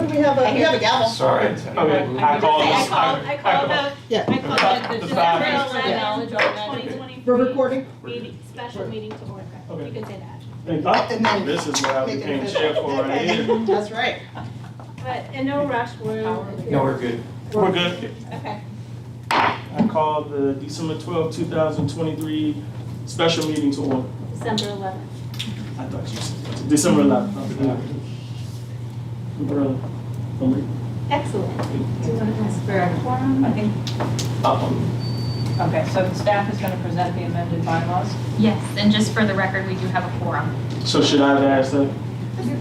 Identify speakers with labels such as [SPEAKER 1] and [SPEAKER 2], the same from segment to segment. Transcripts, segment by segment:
[SPEAKER 1] do we have? We have a gavel.
[SPEAKER 2] Sorry.
[SPEAKER 3] Okay, I called
[SPEAKER 4] I
[SPEAKER 3] this.
[SPEAKER 4] called
[SPEAKER 1] Yeah.
[SPEAKER 4] the
[SPEAKER 3] The
[SPEAKER 4] December
[SPEAKER 3] five.
[SPEAKER 4] 11th,
[SPEAKER 1] We're
[SPEAKER 4] 2023
[SPEAKER 1] recording.
[SPEAKER 4] special meeting to order.
[SPEAKER 3] Okay.
[SPEAKER 4] You can say that.
[SPEAKER 1] And then
[SPEAKER 3] This is what I
[SPEAKER 1] make it
[SPEAKER 3] became
[SPEAKER 1] official.
[SPEAKER 3] chair for right here.
[SPEAKER 1] That's right.
[SPEAKER 4] But in no rush,
[SPEAKER 2] No, we're good.
[SPEAKER 3] We're good.
[SPEAKER 4] Okay.
[SPEAKER 3] I called the December 12, 2023 special meeting to order.
[SPEAKER 4] December 11th.
[SPEAKER 3] I thought you said December 11th. Early.
[SPEAKER 4] Excellent. Do you want to ask for a quorum?
[SPEAKER 5] I think,
[SPEAKER 3] Uh-oh.
[SPEAKER 5] okay, so the staff is going to present the amended bylaws.
[SPEAKER 6] Yes, and just for the record, we do have a quorum.
[SPEAKER 3] So should I have asked that?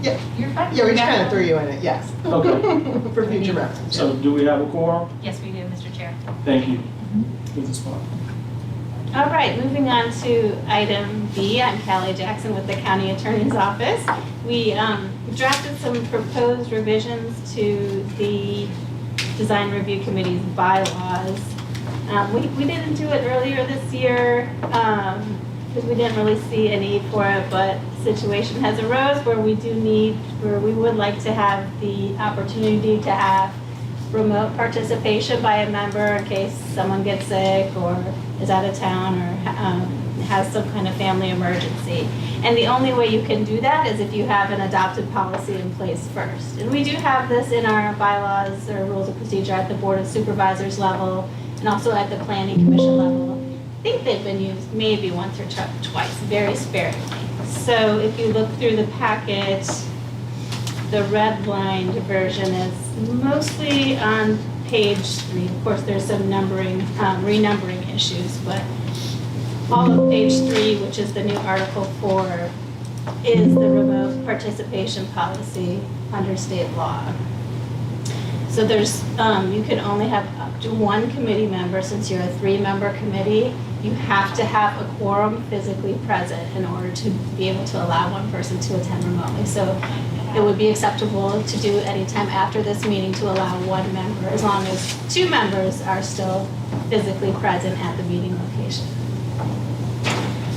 [SPEAKER 1] Yeah,
[SPEAKER 6] You're fine.
[SPEAKER 1] yeah, we just kind of threw you in it, yes.
[SPEAKER 3] Okay.
[SPEAKER 1] For future reference.
[SPEAKER 3] So do we have a quorum?
[SPEAKER 6] Yes, we do, Mr. Chair.
[SPEAKER 3] Thank you. Give the spot.
[SPEAKER 4] All right, moving on to item B. I'm Callie Jackson with the County Attorney's Office. We drafted some proposed revisions to the Design Review Committee's bylaws. We didn't do it earlier this year because we didn't really see a need for it, but the situation has arose where we would like to have the opportunity to have remote participation by a member in case someone gets sick or is out of town or has some kind of family emergency. And the only way you can do that is if you have an adopted policy in place first. And we do have this in our bylaws or rules of procedure at the Board of Supervisors level and also at the Planning Commission level. I think they've been used maybe once or twice, very sparingly. So if you look through the packet, the redlined version is mostly on page 3. Of course, there's some renumbering issues, but all of page 3, which is the new Article 4, is the remote participation policy under state law. So there's, you can only have up to one committee member. Since you're a 3-member committee, you have to have a quorum physically present in order to be able to allow one person to attend remotely. So it would be acceptable to do anytime after this meeting to allow one member, as long as 2 members are still physically present at the meeting location.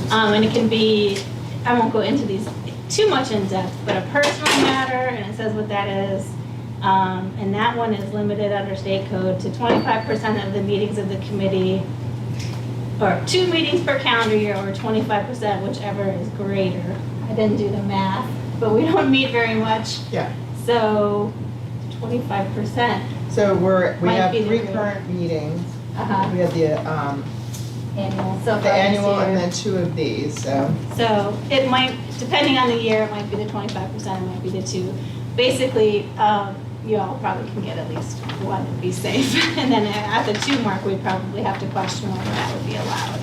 [SPEAKER 4] And it can be, I won't go into these too much in depth, but a personal matter, and it says what that is. And that one is limited under state code to 25% of the meetings of the committee, or 2 meetings per calendar year, or 25%, whichever is greater. I didn't do the math, but we don't meet very much.
[SPEAKER 1] Yeah.
[SPEAKER 4] So 25%.
[SPEAKER 1] So we
[SPEAKER 4] Might
[SPEAKER 1] have
[SPEAKER 4] be the
[SPEAKER 1] 3
[SPEAKER 4] group.
[SPEAKER 1] current meetings.
[SPEAKER 4] Uh-huh.
[SPEAKER 1] We have the
[SPEAKER 4] Annual. So far
[SPEAKER 1] the
[SPEAKER 4] this
[SPEAKER 1] annual and
[SPEAKER 4] year.
[SPEAKER 1] then 2 of these, so.
[SPEAKER 4] So it might, depending on the year, it might be the 25%, it might be the 2. Basically, you all probably can get at least 1 to be safe. And then at the 2 mark, we'd probably have to question whether that would be allowed.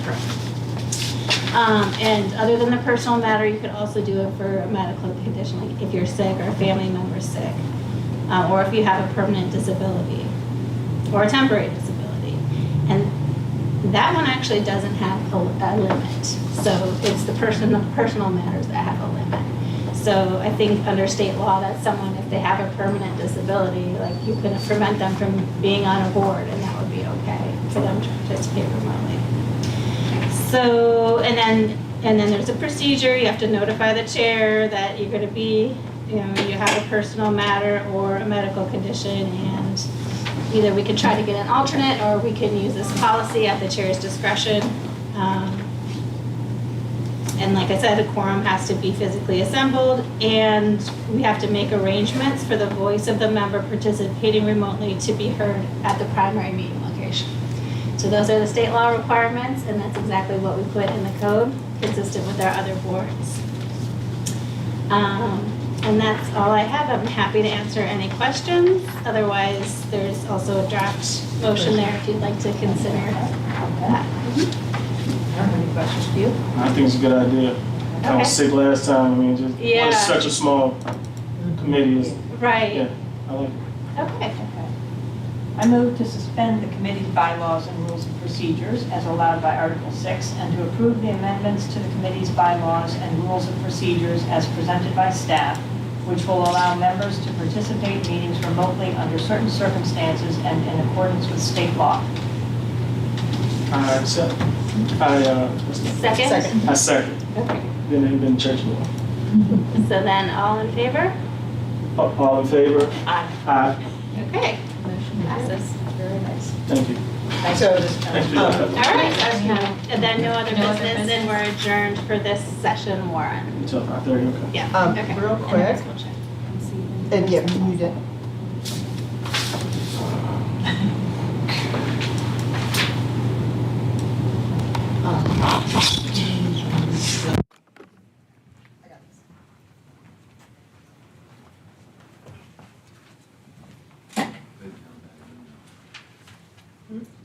[SPEAKER 4] And other than the personal matter, you could also do it for a medical condition, like if you're sick or a family member's sick, or if you have a permanent disability or a temporary disability. And that one actually doesn't have a limit. So it's the personal matters that have a limit. So I think under state law, that someone, if they have a permanent disability, like you couldn't prevent them from being on a board, and that would be okay for them to participate remotely. So, and then there's a procedure. You have to notify the chair that you're going to be, you have a personal matter or a medical condition, and either we can try to get an alternate or we can use this policy at the chair's discretion. And like I said, a quorum has to be physically assembled, and we have to make arrangements for the voice of the member participating remotely to be heard at the primary meeting location. So those are the state law requirements, and that's exactly what we put in the code, consistent with our other boards. And that's all I have. I'm happy to answer any questions. Otherwise, there's also a draft motion there if you'd like to consider that.
[SPEAKER 5] I don't have any questions for you.
[SPEAKER 3] I think it's a good idea. I was sick last time. I mean, just
[SPEAKER 4] Yeah.
[SPEAKER 3] it's such a small committee. Yeah,
[SPEAKER 4] Right.
[SPEAKER 3] I like it.
[SPEAKER 4] Okay.
[SPEAKER 5] Okay. I move to suspend the committee's bylaws and rules and procedures as allowed by Article 6 and to approve the amendments to the committee's bylaws and rules and procedures as presented by staff, which will allow members to participate in meetings remotely under certain circumstances and in accordance with state law.
[SPEAKER 3] I accept.
[SPEAKER 4] Second?
[SPEAKER 1] Second.
[SPEAKER 3] I second.
[SPEAKER 4] Okay.
[SPEAKER 3] Been church more.
[SPEAKER 4] So then, all in favor?
[SPEAKER 3] All in favor?
[SPEAKER 5] Aye.
[SPEAKER 3] Aye.
[SPEAKER 4] Okay, motion passes.
[SPEAKER 5] Very nice.
[SPEAKER 3] Thank you.
[SPEAKER 1] So,
[SPEAKER 3] Thanks for your help.
[SPEAKER 4] All right, and then no other
[SPEAKER 6] No other
[SPEAKER 4] business, and we're adjourned for this session, Warren.
[SPEAKER 3] Until 5:30, okay.
[SPEAKER 4] Yeah, okay.
[SPEAKER 1] real
[SPEAKER 4] And then
[SPEAKER 1] quick,
[SPEAKER 4] school check.
[SPEAKER 1] and yeah, you did.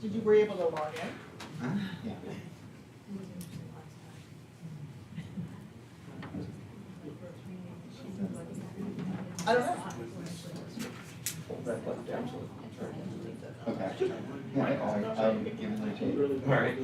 [SPEAKER 1] Did you were able to log in?
[SPEAKER 2] Yeah.
[SPEAKER 1] I don't know.
[SPEAKER 2] Okay. Yeah, I'll give it a change.
[SPEAKER 3] All right.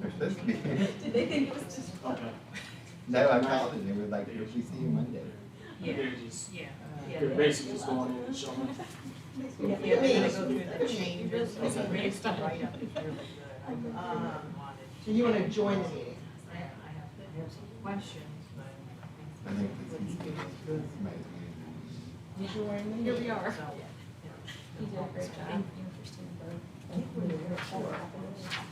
[SPEAKER 2] They're supposed to be.
[SPEAKER 7] Did they think it was just?
[SPEAKER 3] Okay.
[SPEAKER 2] No, I called and they were like, if we see you Monday.
[SPEAKER 3] They're just,
[SPEAKER 5] Yeah.
[SPEAKER 3] they're basically just going in and showing.
[SPEAKER 5] Yeah, they're gonna go through the changes, read stuff right up. It's really good.
[SPEAKER 1] So you want to join the meeting?
[SPEAKER 5] I have some questions, but.
[SPEAKER 2] I think this is my.
[SPEAKER 7] Here we are.
[SPEAKER 4] You did a great job.
[SPEAKER 7] Yeah.
[SPEAKER 1] Join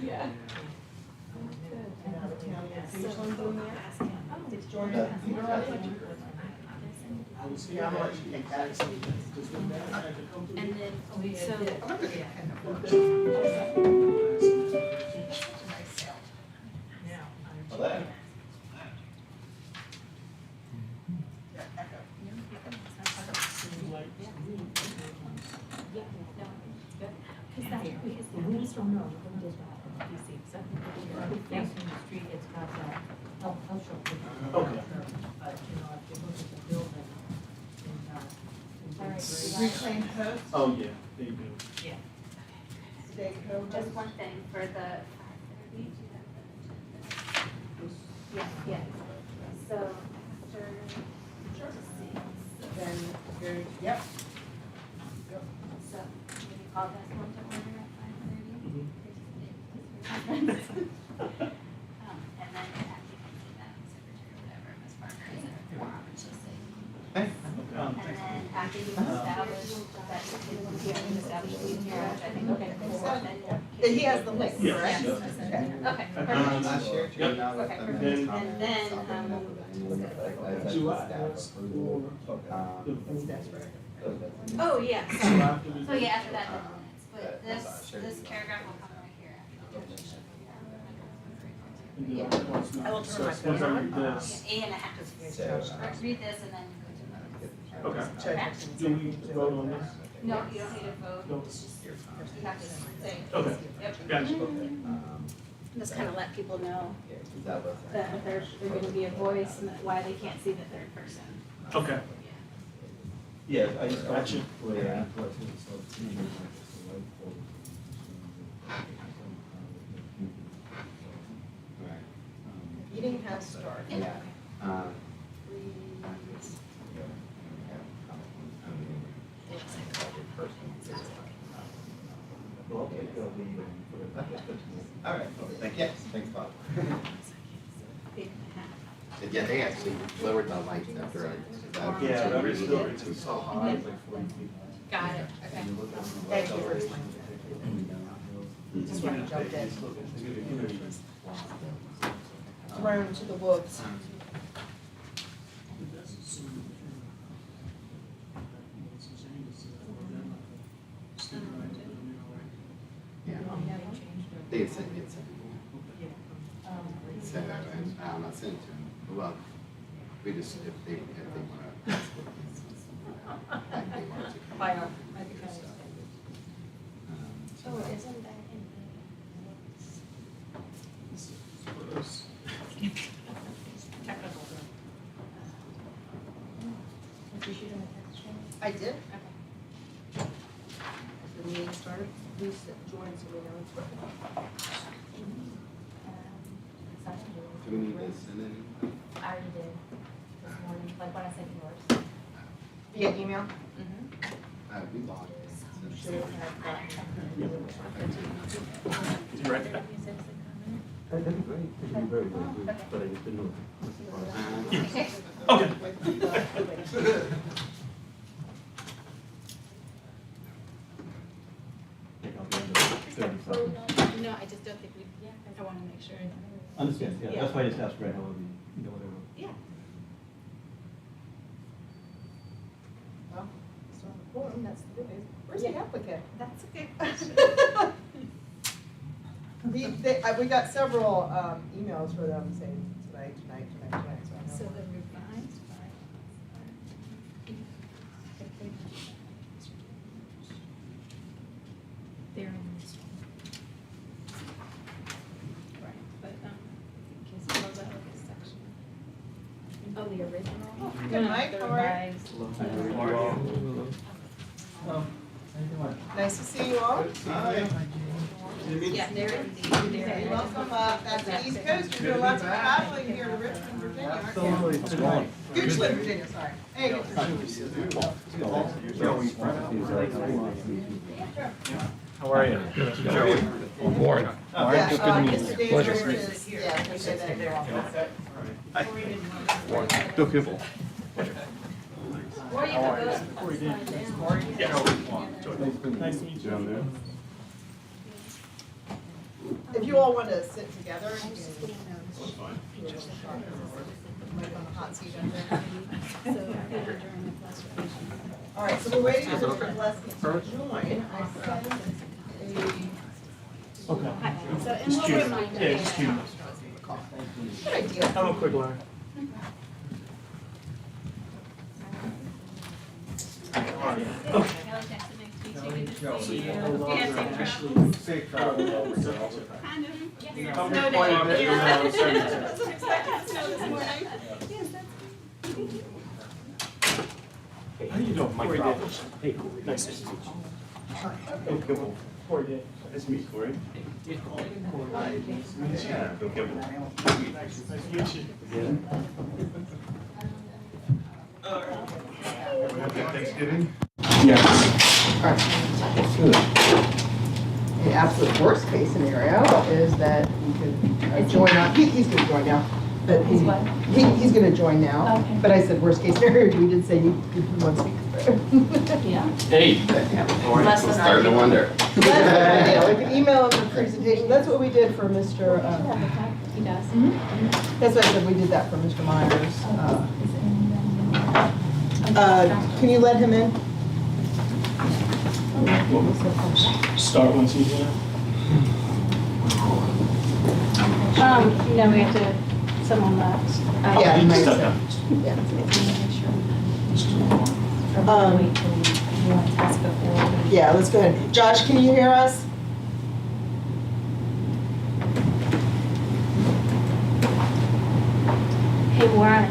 [SPEAKER 2] Yeah.
[SPEAKER 1] Yeah, I'm gonna let you take that.
[SPEAKER 6] And then, so,
[SPEAKER 2] Hello.
[SPEAKER 8] Police don't know who did that in DC, so next in the street, it's got that health shop.
[SPEAKER 3] Okay.
[SPEAKER 8] But, you know, if you look at the building,
[SPEAKER 1] Reclaim host,
[SPEAKER 3] Oh, yeah, they do.
[SPEAKER 1] stay code.
[SPEAKER 4] Just one thing for the. Yeah, yeah. So after.
[SPEAKER 1] Then you're, yep.
[SPEAKER 4] So, maybe call this one to order at 5:30?
[SPEAKER 3] Mhm.
[SPEAKER 4] And then Kathy can see that, secretary or whatever, Ms. Parker is in a forum, and she'll say.
[SPEAKER 2] Hey.
[SPEAKER 4] And then after you establish that you establish the here, which I think, okay, then.
[SPEAKER 1] He has the link,
[SPEAKER 3] Yes.
[SPEAKER 1] correct?
[SPEAKER 3] Yes.
[SPEAKER 1] Okay.
[SPEAKER 4] Okay,
[SPEAKER 2] I
[SPEAKER 4] perfect.
[SPEAKER 2] shared your email with
[SPEAKER 4] Okay,
[SPEAKER 2] them.
[SPEAKER 4] perfect.
[SPEAKER 3] Then-
[SPEAKER 4] And then,
[SPEAKER 3] July.
[SPEAKER 1] That's right.
[SPEAKER 4] Oh, yeah.
[SPEAKER 3] After we-
[SPEAKER 4] So yeah, after that, then minutes, but this paragraph will come right here.
[SPEAKER 3] And then once we-
[SPEAKER 1] I will turn
[SPEAKER 3] so
[SPEAKER 1] my
[SPEAKER 3] once
[SPEAKER 1] phone
[SPEAKER 3] I
[SPEAKER 1] on.
[SPEAKER 3] read this,
[SPEAKER 4] Yeah, 8.5.
[SPEAKER 2] So,
[SPEAKER 4] Read this and then go to
[SPEAKER 3] okay.
[SPEAKER 1] Check.
[SPEAKER 3] Do we vote on this?
[SPEAKER 4] No, you don't need to vote.
[SPEAKER 3] No.
[SPEAKER 4] You have to say.
[SPEAKER 3] Okay.
[SPEAKER 4] Yep.
[SPEAKER 3] Gotcha.
[SPEAKER 4] Just kind of let people know
[SPEAKER 2] yeah, that was.
[SPEAKER 4] that they're going to be a voice and why they can't see the third person.
[SPEAKER 3] Okay.
[SPEAKER 2] Yeah, I just.
[SPEAKER 3] Gotcha.
[SPEAKER 2] Yeah. Right.
[SPEAKER 1] Meeting has started.
[SPEAKER 2] Yeah. All right, thank you. Thanks, Bob.
[SPEAKER 9] Yeah, they actually lowered the lights after I.
[SPEAKER 3] Yeah, that was still-
[SPEAKER 9] Too so high.
[SPEAKER 6] got it, okay.
[SPEAKER 1] Thank you for explaining. Just when you jumped in. Thrown to the wolves.
[SPEAKER 9] Yeah. They had sent me it. So, and I'm not sent it to them. Well, we just, if they want to.
[SPEAKER 5] By our, I think I
[SPEAKER 9] Um,
[SPEAKER 4] Oh, isn't that in
[SPEAKER 1] I did.
[SPEAKER 6] Okay.
[SPEAKER 1] The meeting started, please join so we know it's working.
[SPEAKER 9] Do we need to send anything?
[SPEAKER 6] I already did this morning, like when I sent yours.
[SPEAKER 1] Via email?
[SPEAKER 9] We logged
[SPEAKER 1] You
[SPEAKER 9] in.
[SPEAKER 1] should have gotten.
[SPEAKER 10] That'd be great, that'd be very, very good, but I just didn't know.
[SPEAKER 3] Okay.
[SPEAKER 6] No, I just don't think we, I want to make sure.
[SPEAKER 10] Understand, yeah, that's why I just asked right however, you know, whatever.
[SPEAKER 6] Yeah.
[SPEAKER 1] Well, it's on the forum, that's the good news. Where's the applicant?
[SPEAKER 6] That's a good question.
[SPEAKER 1] We got several emails for them saying tonight, so I know.
[SPEAKER 6] So the revised they're in this one. Right, but, in case you close out of this section. Oh, the original?
[SPEAKER 1] Good night,
[SPEAKER 6] The
[SPEAKER 1] how are you?
[SPEAKER 6] revised.
[SPEAKER 1] Nice to see you all.
[SPEAKER 6] Yeah, they're in the, they're in.
[SPEAKER 1] Welcome back to the East Coast. You're doing lots of traveling here to Richmond, Virginia, aren't you? Goochland, Virginia, sorry. Hey,
[SPEAKER 10] How are you?
[SPEAKER 11] Joey. Warren.
[SPEAKER 1] Yeah,
[SPEAKER 11] Just good to meet you.
[SPEAKER 1] Mr.
[SPEAKER 11] Pleasure.
[SPEAKER 1] Danforth is, yeah, they said that they're all.
[SPEAKER 11] Warren. Bill Kibble.
[SPEAKER 6] Or you can go slide down.
[SPEAKER 3] Nice to meet you.
[SPEAKER 1] If you all want to sit together, you can. Like on the hot seat under there.
[SPEAKER 6] So, they were during the classification.
[SPEAKER 1] All right, so we're waiting for Mr. Gillespie to join. I sent
[SPEAKER 3] Okay.
[SPEAKER 6] Hi. So, and
[SPEAKER 3] It's
[SPEAKER 6] we'll
[SPEAKER 3] cute.
[SPEAKER 6] remind
[SPEAKER 3] Yeah,
[SPEAKER 6] them.
[SPEAKER 3] it's cute.
[SPEAKER 1] a good idea.
[SPEAKER 3] I'm a quick learner.
[SPEAKER 6] Kelly Jackson, nice to meet you. Good to see you. Yeah, safe travels.
[SPEAKER 2] Safe travel.
[SPEAKER 6] Kind of. Yes.
[SPEAKER 3] Come
[SPEAKER 6] Snow
[SPEAKER 3] quite a
[SPEAKER 6] day.
[SPEAKER 3] bit
[SPEAKER 6] Yeah.
[SPEAKER 3] now, sorry.
[SPEAKER 6] Wasn't expecting snow this morning. Yes, that's.
[SPEAKER 3] How you doing? Corey Day. Hey, Corey. Nice to meet you. Bill Kibble. Corey Day. Nice to meet you, Corey.
[SPEAKER 11] Yeah, Bill Kibble.
[SPEAKER 3] Nice to meet you.
[SPEAKER 11] Happy Thanksgiving.
[SPEAKER 1] The absolute worst case scenario is that he could join up, he's gonna join now, but
[SPEAKER 5] He's what?
[SPEAKER 1] he's gonna join now.
[SPEAKER 5] Okay.
[SPEAKER 1] But I said worst case scenario, we did say you could once week.
[SPEAKER 5] Yeah.
[SPEAKER 3] Hey.
[SPEAKER 5] Less than
[SPEAKER 9] Starting to wonder.
[SPEAKER 1] We can email him the presentation, that's what we did for Mr.,
[SPEAKER 6] He does.
[SPEAKER 1] that's what I said, we did that for Mr. Myers. Can you let him in?
[SPEAKER 3] Start once he's in.
[SPEAKER 4] No, we have to, someone left.
[SPEAKER 1] Yeah,
[SPEAKER 3] He
[SPEAKER 1] he might
[SPEAKER 3] stepped
[SPEAKER 1] say.
[SPEAKER 3] down.
[SPEAKER 1] Yeah.
[SPEAKER 6] Wait till you want to ask before.
[SPEAKER 1] Yeah, let's go ahead. Josh, can you hear us?
[SPEAKER 4] Hey Warren,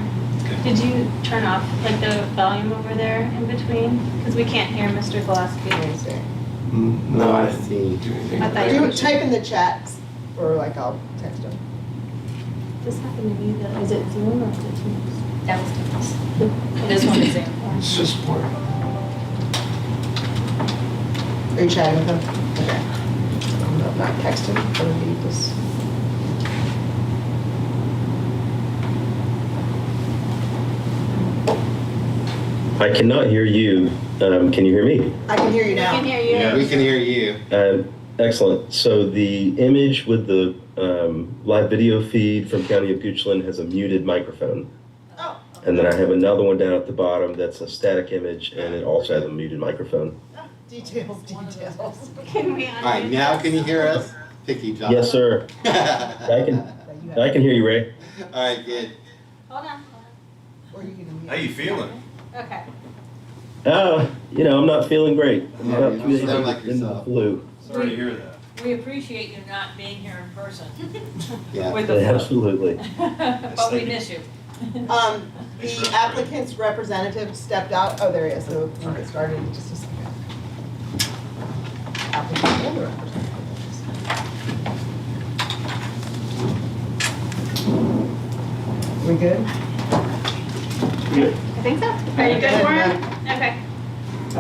[SPEAKER 4] did you turn off like the volume over there in between? Because we can't hear Mr. Gillespie.
[SPEAKER 9] No, I see.
[SPEAKER 4] I thought you
[SPEAKER 1] Do
[SPEAKER 4] were.
[SPEAKER 1] type in the chat, or like I'll text him.
[SPEAKER 4] This happened to be the, is it Zoom or is it Teams?
[SPEAKER 6] That was Teams. This one is Zoom.
[SPEAKER 11] It's just boring.
[SPEAKER 1] Are you chatting with him? Okay. I'm not texting, but I need this.
[SPEAKER 12] I cannot hear you. Can you hear me?
[SPEAKER 1] I can hear you
[SPEAKER 4] We
[SPEAKER 1] now.
[SPEAKER 4] can hear you.
[SPEAKER 9] We can hear you.
[SPEAKER 12] Excellent. So the image with the live video feed from County of Goochland has a muted microphone.
[SPEAKER 1] Oh.
[SPEAKER 12] And then I have another one down at the bottom that's a static image and it also has a muted microphone.
[SPEAKER 1] Details.
[SPEAKER 4] Can we
[SPEAKER 9] All right, now can you hear us? Picky John.
[SPEAKER 12] Yes, sir. I can hear you, Ray.
[SPEAKER 9] All right, good.
[SPEAKER 6] Hold on.
[SPEAKER 1] Or you can.
[SPEAKER 11] How you feeling?
[SPEAKER 6] Okay.
[SPEAKER 12] I'm not feeling great. I'm
[SPEAKER 9] Yeah,
[SPEAKER 12] about
[SPEAKER 9] you
[SPEAKER 12] 2 days
[SPEAKER 9] sound like
[SPEAKER 12] in the
[SPEAKER 9] yourself.
[SPEAKER 12] flu.
[SPEAKER 11] Sorry to hear that.
[SPEAKER 5] We appreciate you not being here in person
[SPEAKER 9] Yeah.
[SPEAKER 5] with the flu,
[SPEAKER 12] Absolutely.
[SPEAKER 5] but we miss you.
[SPEAKER 1] The applicant's representative stepped out. Oh, there he is. So we'll get started in just a second. Applicant and the representative. We good?
[SPEAKER 3] Yeah.
[SPEAKER 4] I think so. Are you good, Warren? Okay.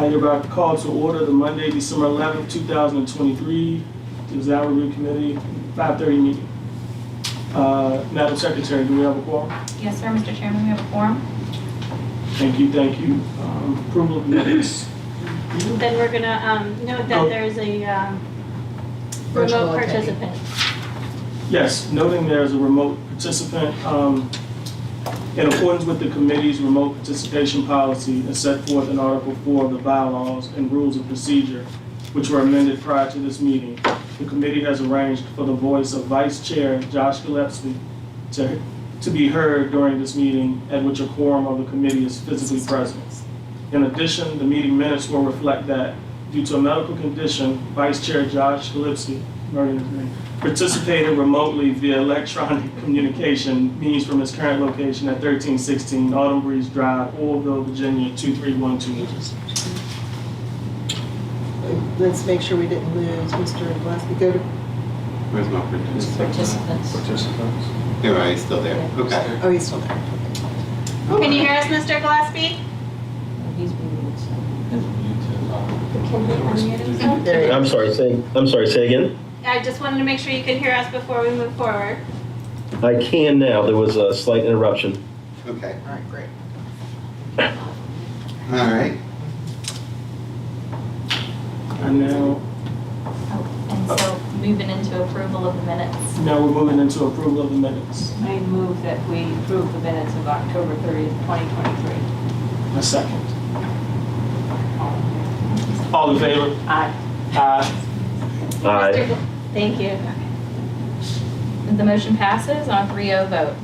[SPEAKER 3] You're about to call to order the Monday, December 11th, 2023, Design Review Committee, 5:30 meeting. Madam Secretary, do we have a quorum?
[SPEAKER 6] Yes, sir, Mr. Chairman, we have a quorum.
[SPEAKER 3] Thank you, thank you. Approval of minutes.
[SPEAKER 4] Then we're gonna note that there's a
[SPEAKER 1] Virtual
[SPEAKER 4] remote
[SPEAKER 1] attendee.
[SPEAKER 4] participant.
[SPEAKER 3] Yes, noting there's a remote participant, in accordance with the committee's remote participation policy as set forth in Article 4 of the bylaws and rules of procedure, which were amended prior to this meeting, the committee has arranged for the voice of Vice Chair Josh Gillespie to be heard during this meeting at which a quorum of the committee is physically present. In addition, the meeting minutes will reflect that due to a medical condition, Vice Chair Josh Gillespie participated remotely via electronic communication means from his current location at 1316 Autumn Breeze Drive, Oroville, Virginia 23112.
[SPEAKER 1] Let's make sure we didn't lose Mr. Gillespie. Go to,
[SPEAKER 9] Where's my participant?
[SPEAKER 5] Participants.
[SPEAKER 9] Anyway, he's still there. Okay.
[SPEAKER 1] oh, he's still there.
[SPEAKER 4] Can you hear us, Mr. Gillespie?
[SPEAKER 5] He's muted, so.
[SPEAKER 4] Can he unmute himself?
[SPEAKER 1] There he is.
[SPEAKER 12] I'm sorry, say again?
[SPEAKER 4] I just wanted to make sure you could hear us before we move forward.
[SPEAKER 12] I can now. There was a slight interruption.
[SPEAKER 9] Okay.
[SPEAKER 1] All right, great.
[SPEAKER 9] All right.
[SPEAKER 3] And now
[SPEAKER 6] And so moving into approval of the minutes.
[SPEAKER 3] we're moving into approval of the minutes.
[SPEAKER 5] I move that we approve the minutes of October 30th, 2023.
[SPEAKER 3] A second. All in favor?
[SPEAKER 5] Aye.
[SPEAKER 3] Aye.
[SPEAKER 12] Aye.
[SPEAKER 4] Thank you.
[SPEAKER 6] The motion passes on a 3-0 vote.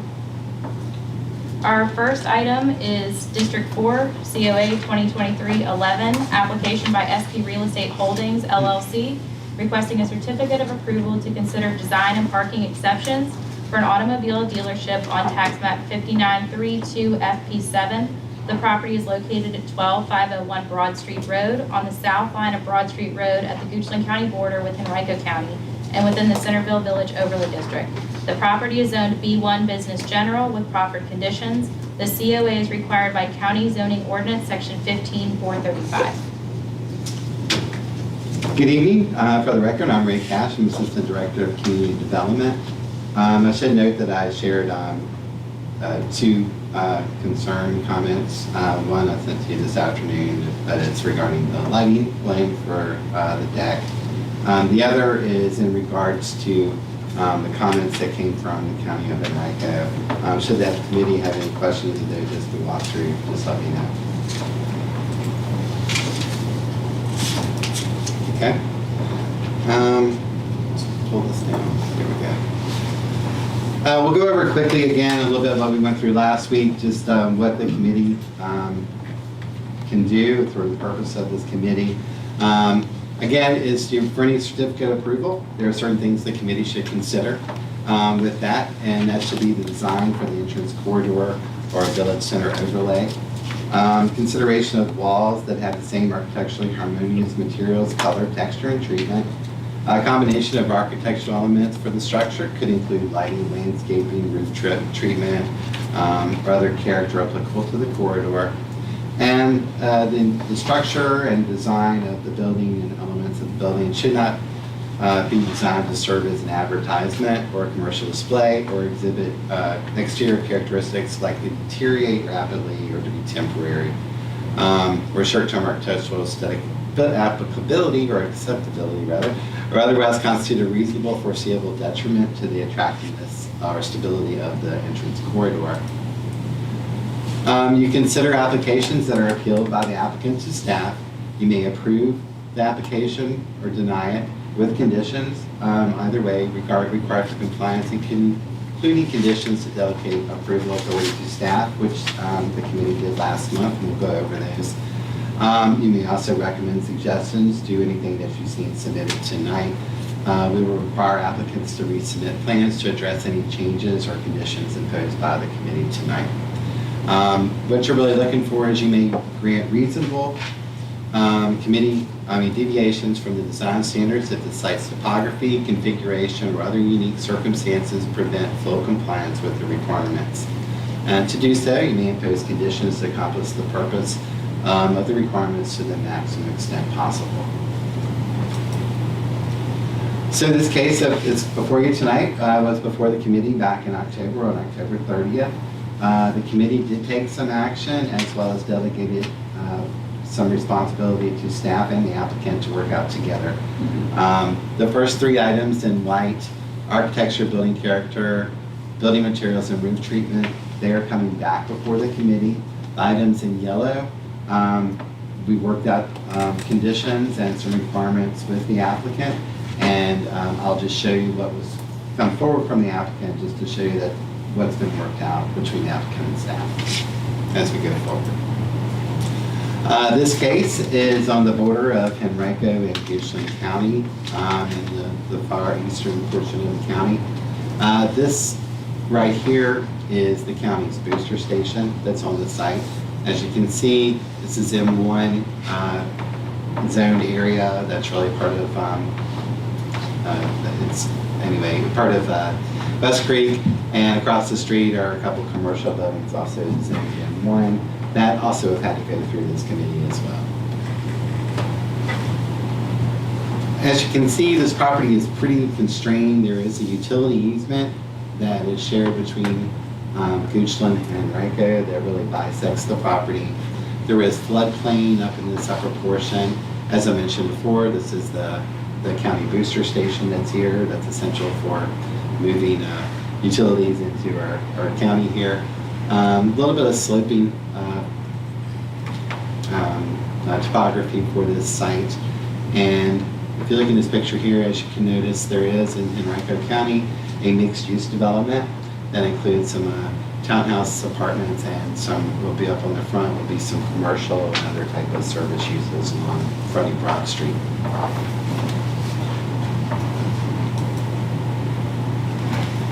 [SPEAKER 6] Our first item is District 4, COA 2023-11, application by SP Real Estate Holdings LLC, requesting a certificate of approval to consider design and parking exceptions for an automobile dealership on tax map 5932 FP7. The property is located at 12501 Broad Street Road on the south line of Broad Street Road at the Goochland County border with Henrico County and within the Centerville Village Overlay District. The property is zoned B1 Business General with proffered conditions. The COA is required by County Zoning Ordinance Section 15435.
[SPEAKER 9] Good evening. For the record, I'm Ray Cash. I'm Assistant Director of Community Development. I should note that I shared two concern comments. One I sent to you this afternoon, but it's regarding the lighting plan for the deck. The other is in regards to the comments that came from the County of Henrico. Should that committee have any questions that they just to walk through, just let me know. Okay. Pull this down. Here we go. We'll go over quickly again a little bit of what we went through last week, just what the committee can do for the purpose of this committee. Again, is for any certificate of approval, there are certain things the committee should consider with that, and that should be the design for the entrance corridor or village center overlay. Consideration of walls that have the same architecturally harmonious materials, color, texture, and treatment. A combination of architectural elements for the structure could include lighting, landscaping, roof treatment, or other character applicable to the corridor. And the structure and design of the building and elements of the building should not be designed to serve as an advertisement or a commercial display or exhibit exterior characteristics likely to deteriorate rapidly or to be temporary, or short-term architectural aesthetic applicability or acceptability rather, or otherwise constitute a reasonable foreseeable detriment to the attractiveness or stability of the entrance corridor. You consider applications that are appealed by the applicant to staff. You may approve the application or deny it with conditions. Either way, required for compliance, including conditions to delegate approval authority to staff, which the committee did last month, and we'll go over those. You may also recommend suggestions, do anything that you've seen submitted tonight. we will require applicants to resubmit plans to address any changes or conditions imposed by the committee tonight. What you're really looking for is you may grant reasonable deviations from the design standards if the site's topography, configuration, or other unique circumstances prevent full compliance with the requirements. And to do so, you may impose conditions to accomplish the purpose of the requirements to the maximum extent possible. So this case is before you tonight, was before the committee back in October, on October 30th. The committee did take some action as well as delegated some responsibility to staff and the applicant to work out together. The first three items in white, architecture, building character, building materials, and roof treatment, they are coming back before the committee. The items in yellow, we worked out conditions and some requirements with the applicant, and I'll just show you what was come forward from the applicant just to show you that what's been worked out between the applicant and staff as we go forward. This case is on the border of Henrico and Goochland County in the far eastern portion of the county. This right here is the county's booster station that's on the site. As you can see, this is M1 zoned area that's really part of part of West Creek, and across the street are a couple commercial buildings also zoned M1 that also have had to go through this committee as well. As you can see, this property is pretty constrained. There is a utility easement that is shared between Goochland and Henrico that really bisects the property. There is floodplain up in this upper portion. As I mentioned before, this is the county booster station that's here. That's essential for moving utilities into our county here. A little bit of sloping topography for this site. And if you look in this picture here, as you can notice, there is in Henrico County a mixed-use development that includes some townhouse apartments, and some will be up on the front, will be some commercial and other type of service uses along Freddie Broad Street.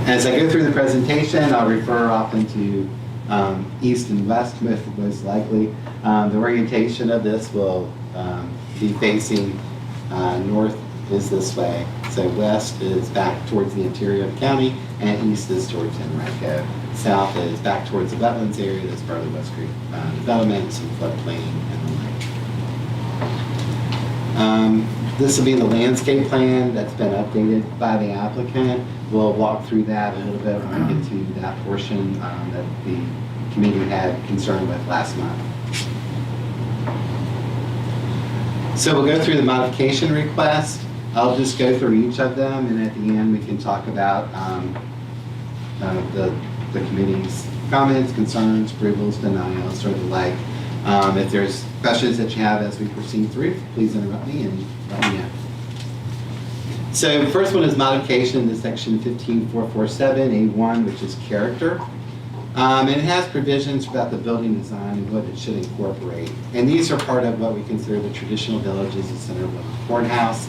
[SPEAKER 9] As I go through the presentation, I'll refer often to east and west, most likely. The orientation of this will be facing north is this way. So west is back towards the interior of the county, and east is towards Henrico. South is back towards the wetlands area, that's part of the West Creek development, some floodplain and the like. This will be the landscape plan that's been updated by the applicant. We'll walk through that a little bit when we get to that portion that the committee had concern with last month. So we'll go through the modification request. I'll just go through each of them, and at the end we can talk about the committee's comments, concerns, approvals, denials, or the like. If there's questions that you have as we proceed through, please interrupt me and let me know. So the first one is modification to section 15447A1, which is character. And it has provisions about the building design and what it should incorporate. And these are part of what we consider the traditional villages of Centerville Courthouse.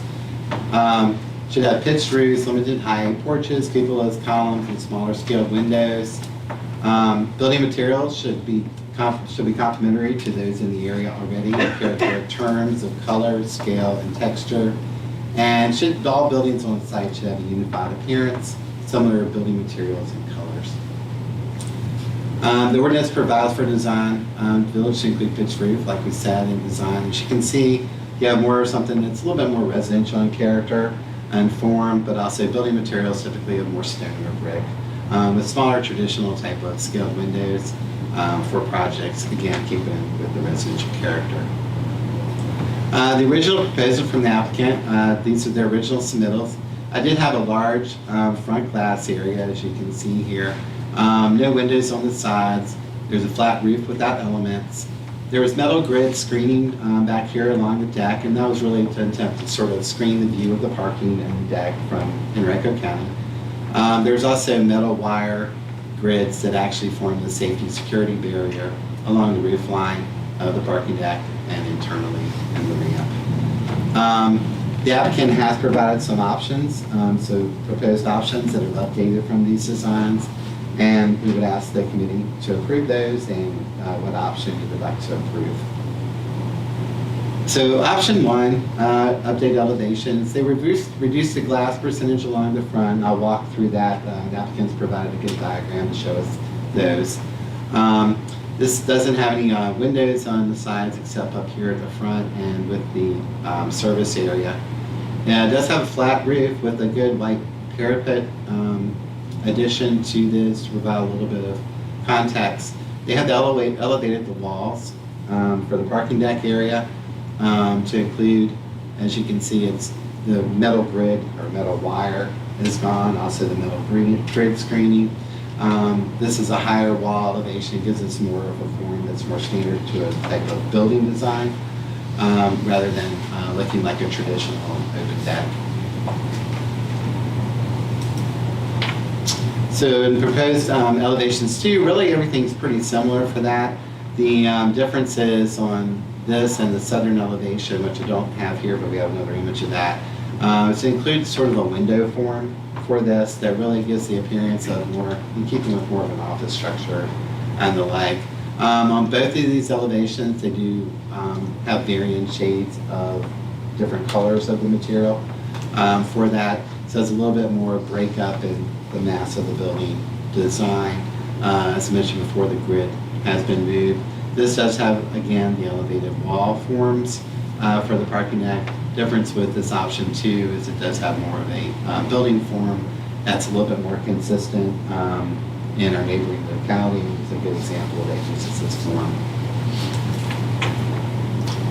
[SPEAKER 9] Should have pitched roofs, limited height, porches, cupolas, columns, and smaller scaled windows. Building materials should be complementary to those in the area already, in character terms of color, scale, and texture. And all buildings on the site should have a unified appearance, similar building materials and colors. The ordinance provides for design, village to include pitched roof, like we said, in design. As you can see, you have more something that's a little bit more residential in character and form, but also building materials typically have more stone or brick, with smaller traditional type of scaled windows for projects, again, keeping with the residential character. The original proposal from the applicant, these are their original submittals. I did have a large front glass area, as you can see here. No windows on the sides. There's a flat roof without elements. There was metal grid screening back here along the deck, and that was really to attempt to sort of screen the view of the parking and the deck from Henrico County. There's also metal wire grids that actually form the safety security barrier along the roof line of the parking deck and internally in the ramp. The applicant has provided some options, so proposed options that are updated from these designs, and we would ask the committee to approve those and what option you would like to approve. So option one, update elevations. They reduced the glass percentage along the front. I'll walk through that. The applicant's provided a good diagram to show us those. This doesn't have any windows on the sides except up here at the front and with the service area. Now, it does have a flat roof with a good white parapet addition to this to provide a little bit of context. They have elevated the walls for the parking deck area to include, as you can see, it's the metal grid or metal wire is gone, also the metal grid screening. This is a higher wall elevation. It gives us more of a form that's more standard to a type of building design rather than looking like a traditional open deck. So in proposed elevations too, really everything's pretty similar for that. The difference is on this and the southern elevation, which I don't have here, but we have another image of that. It includes sort of a window form for this that really gives the appearance of more, in keeping with more of an office structure and the like. On both of these elevations, they do have varying shades of different colors of the material for that. So it's a little bit more breakup in the mass of the building design. As I mentioned before, the grid has been moved. This does have, again, the elevated wall forms for the parking deck. Difference with this option too is it does have more of a building form that's a little bit more consistent in our neighboring locality. It's a good example that uses this form.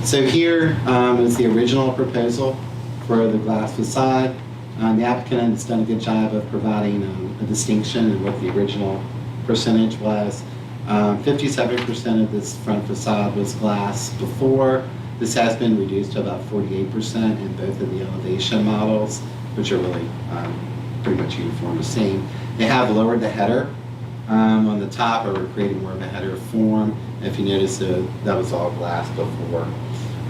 [SPEAKER 9] So here is the original proposal for the glass facade. The applicant has done a good job of providing a distinction in what the original percentage was. 57% of this front facade was glass before. This has been reduced to about 48% in both of the elevation models, which are really pretty much uniform the same. They have lowered the header on the top, or we're creating more of a header form. If you notice, that was all glass before.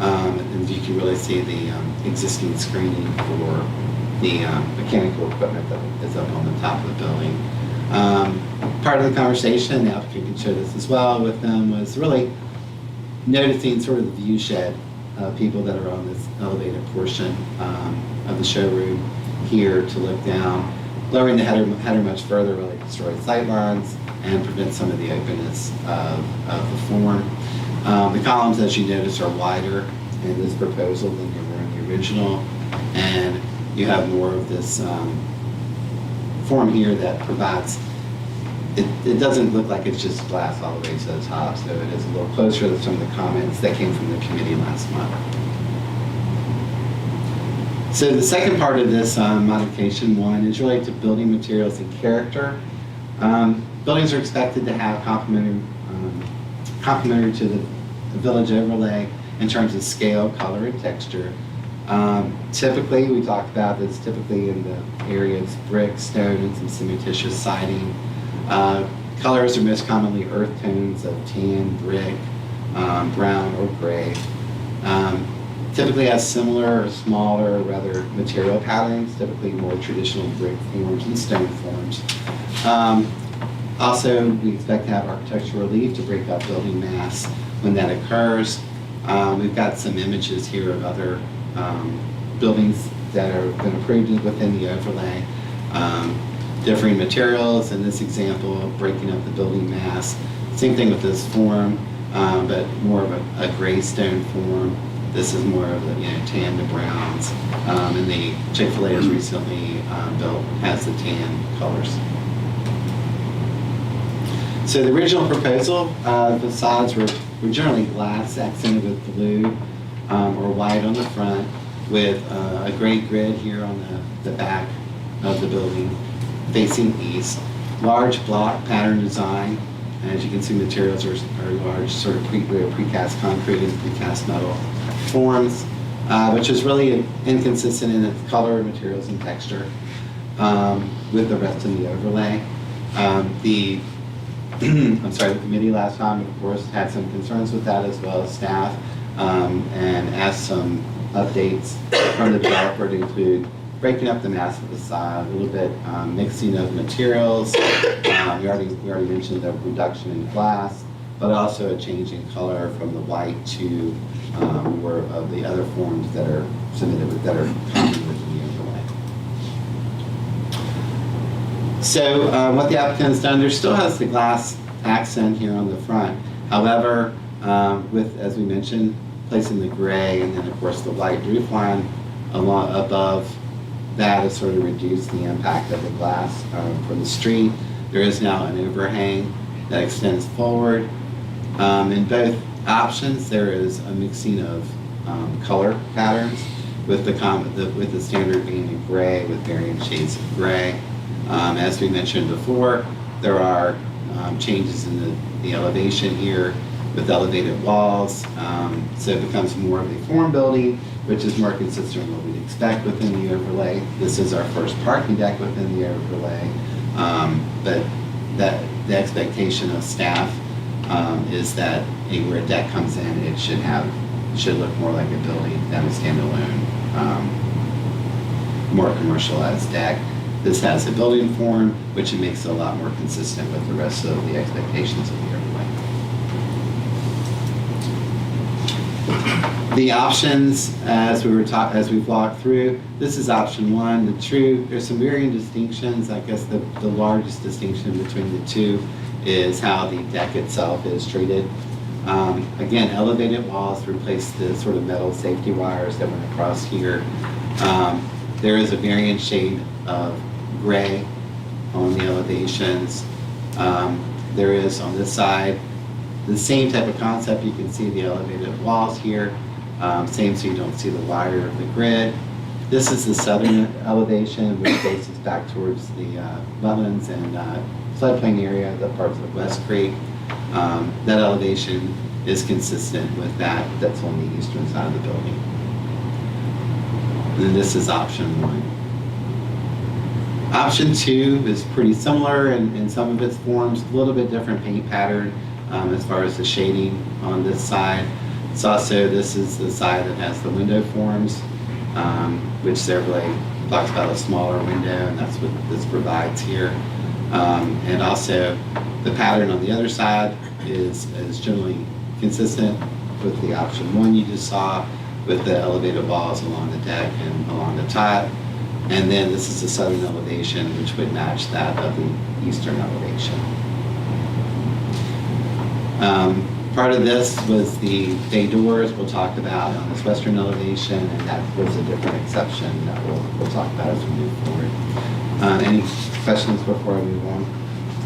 [SPEAKER 9] And you can really see the existing screening for the mechanical equipment that is up on the top of the building. Part of the conversation, the applicant can show this as well with them, was really noticing sort of the view shed of people that are on this elevated portion of the showroom here to look down. Lowering the header much further really destroys sight lines and prevents some of the openness of the form. The columns, as you notice, are wider in this proposal than they were in the original, and you have more of this form here that provides. It doesn't look like it's just glass all the way to the top, so it is a little closer to some of the comments that came from the committee last month. So the second part of this modification one is related to building materials and character. Buildings are expected to have complementary to the village overlay in terms of scale, color, and texture. Typically, we talked about this, typically in the areas brick, stone, and some cementitious siding. Colors are most commonly earth tones of tan, brick, brown, or gray. Typically has similar or smaller, rather, material patterns, typically more traditional brick forms and stone forms. Also, we expect to have architectural relief to break up building mass when that occurs. We've got some images here of other buildings that have been approved within the overlay. Differing materials, in this example, breaking up the building mass. Same thing with this form, but more of a gray stone form. This is more of the tan to browns. And the Chick-fil-A has recently built, has the tan colors. So the original proposal, facades were generally glass accented with blue or white on the front with a gray grid here on the back of the building facing east. Large block pattern design. As you can see, materials are large, sort of precast concrete and precast metal forms, which is really inconsistent in its color, materials, and texture with the rest of the overlay. The committee last time, of course, had some concerns with that as well as staff, and asked some updates from the developer to include breaking up the mass of the facade, a little bit mixing of materials. We already mentioned the reduction in glass, but also a change in color from the white to more of the other forms that are submitted that are common within the overlay. So what the applicant has done, there still has the glass accent here on the front. However, with, as we mentioned, placing the gray and then of course the white roof line above that has sort of reduced the impact of the glass from the street. There is now an overhang that extends forward. In both options, there is a mixing of color patterns with the standard being in gray with varying shades of gray. As we mentioned before, there are changes in the elevation here with elevated walls. So it becomes more of a form building, which is more consistent with what we'd expect within the overlay. This is our first parking deck within the overlay. But the expectation of staff is that where a deck comes in, it should look more like a building than a standalone, more commercialized deck. This has a building form, which it makes it a lot more consistent with the rest of the expectations of the overlay. The options, as we've walked through, this is option one. There's some varying distinctions. I guess the largest distinction between the two is how the deck itself is treated. Again, elevated walls replace the sort of metal safety wires that went across here. There is a variant shade of gray on the elevations. There is on this side the same type of concept. You can see the elevated walls here. Same, so you don't see the wire of the grid. This is the southern elevation, which faces back towards the wetlands and floodplain area, the parts of West Creek. That elevation is consistent with that's on the eastern side of the building. And then this is option one. Option two is pretty similar in some of its forms, a little bit different paint pattern as far as the shading on this side. It's also, this is the side that has the window forms, which there really talks about a smaller window, and that's what this provides here. And also, the pattern on the other side is generally consistent with the option one you just saw, with the elevated walls along the deck and along the top. And then this is the southern elevation, which would match that of the eastern elevation. Part of this was the bay doors we'll talk about on this western elevation, and that was a different exception that we'll talk about as we move forward. Any questions before I move on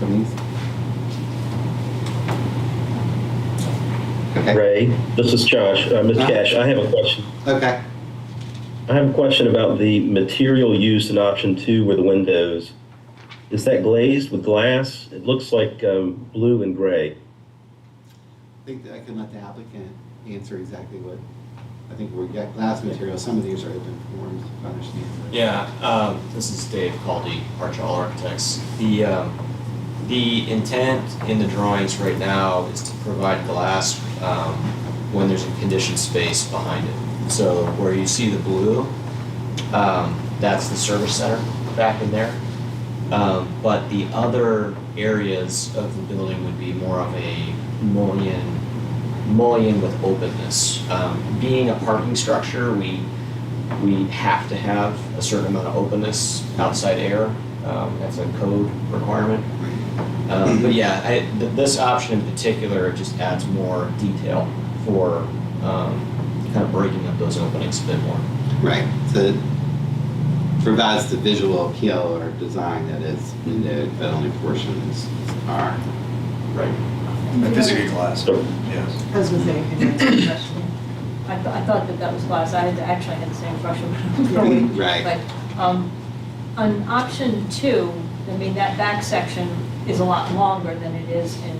[SPEAKER 9] from these? Okay.
[SPEAKER 12] Ray, this is Josh. Ms. Cash, I have a question.
[SPEAKER 9] Okay.
[SPEAKER 12] I have a question about the material used in option 2 where the windows. Is that glazed with glass? It looks like blue and gray.
[SPEAKER 9] I think that I can let the applicant answer exactly what, I think we've got glass material. Some of these are open forms, if I understand.
[SPEAKER 13] Yeah, this is Dave Caldy, Archall Architects. The intent in the drawings right now is to provide glass when there's a conditioned space behind it. So where you see the blue, that's the service center back in there. But the other areas of the building would be more of a mullion with openness. Being a parking structure, we have to have a certain amount of openness, outside air. That's a code requirement. But yeah, this option in particular just adds more detail for kind of breaking up those openings a bit more.
[SPEAKER 9] Right. So it provides the visual appeal or design that is windowed, but only portions are.
[SPEAKER 13] Right.
[SPEAKER 11] Physically glass, yes.
[SPEAKER 1] I was gonna say,
[SPEAKER 5] I thought that was glass. I actually had the same question.
[SPEAKER 9] Right.
[SPEAKER 5] But on option 2, I mean, that back section is a lot longer than it is in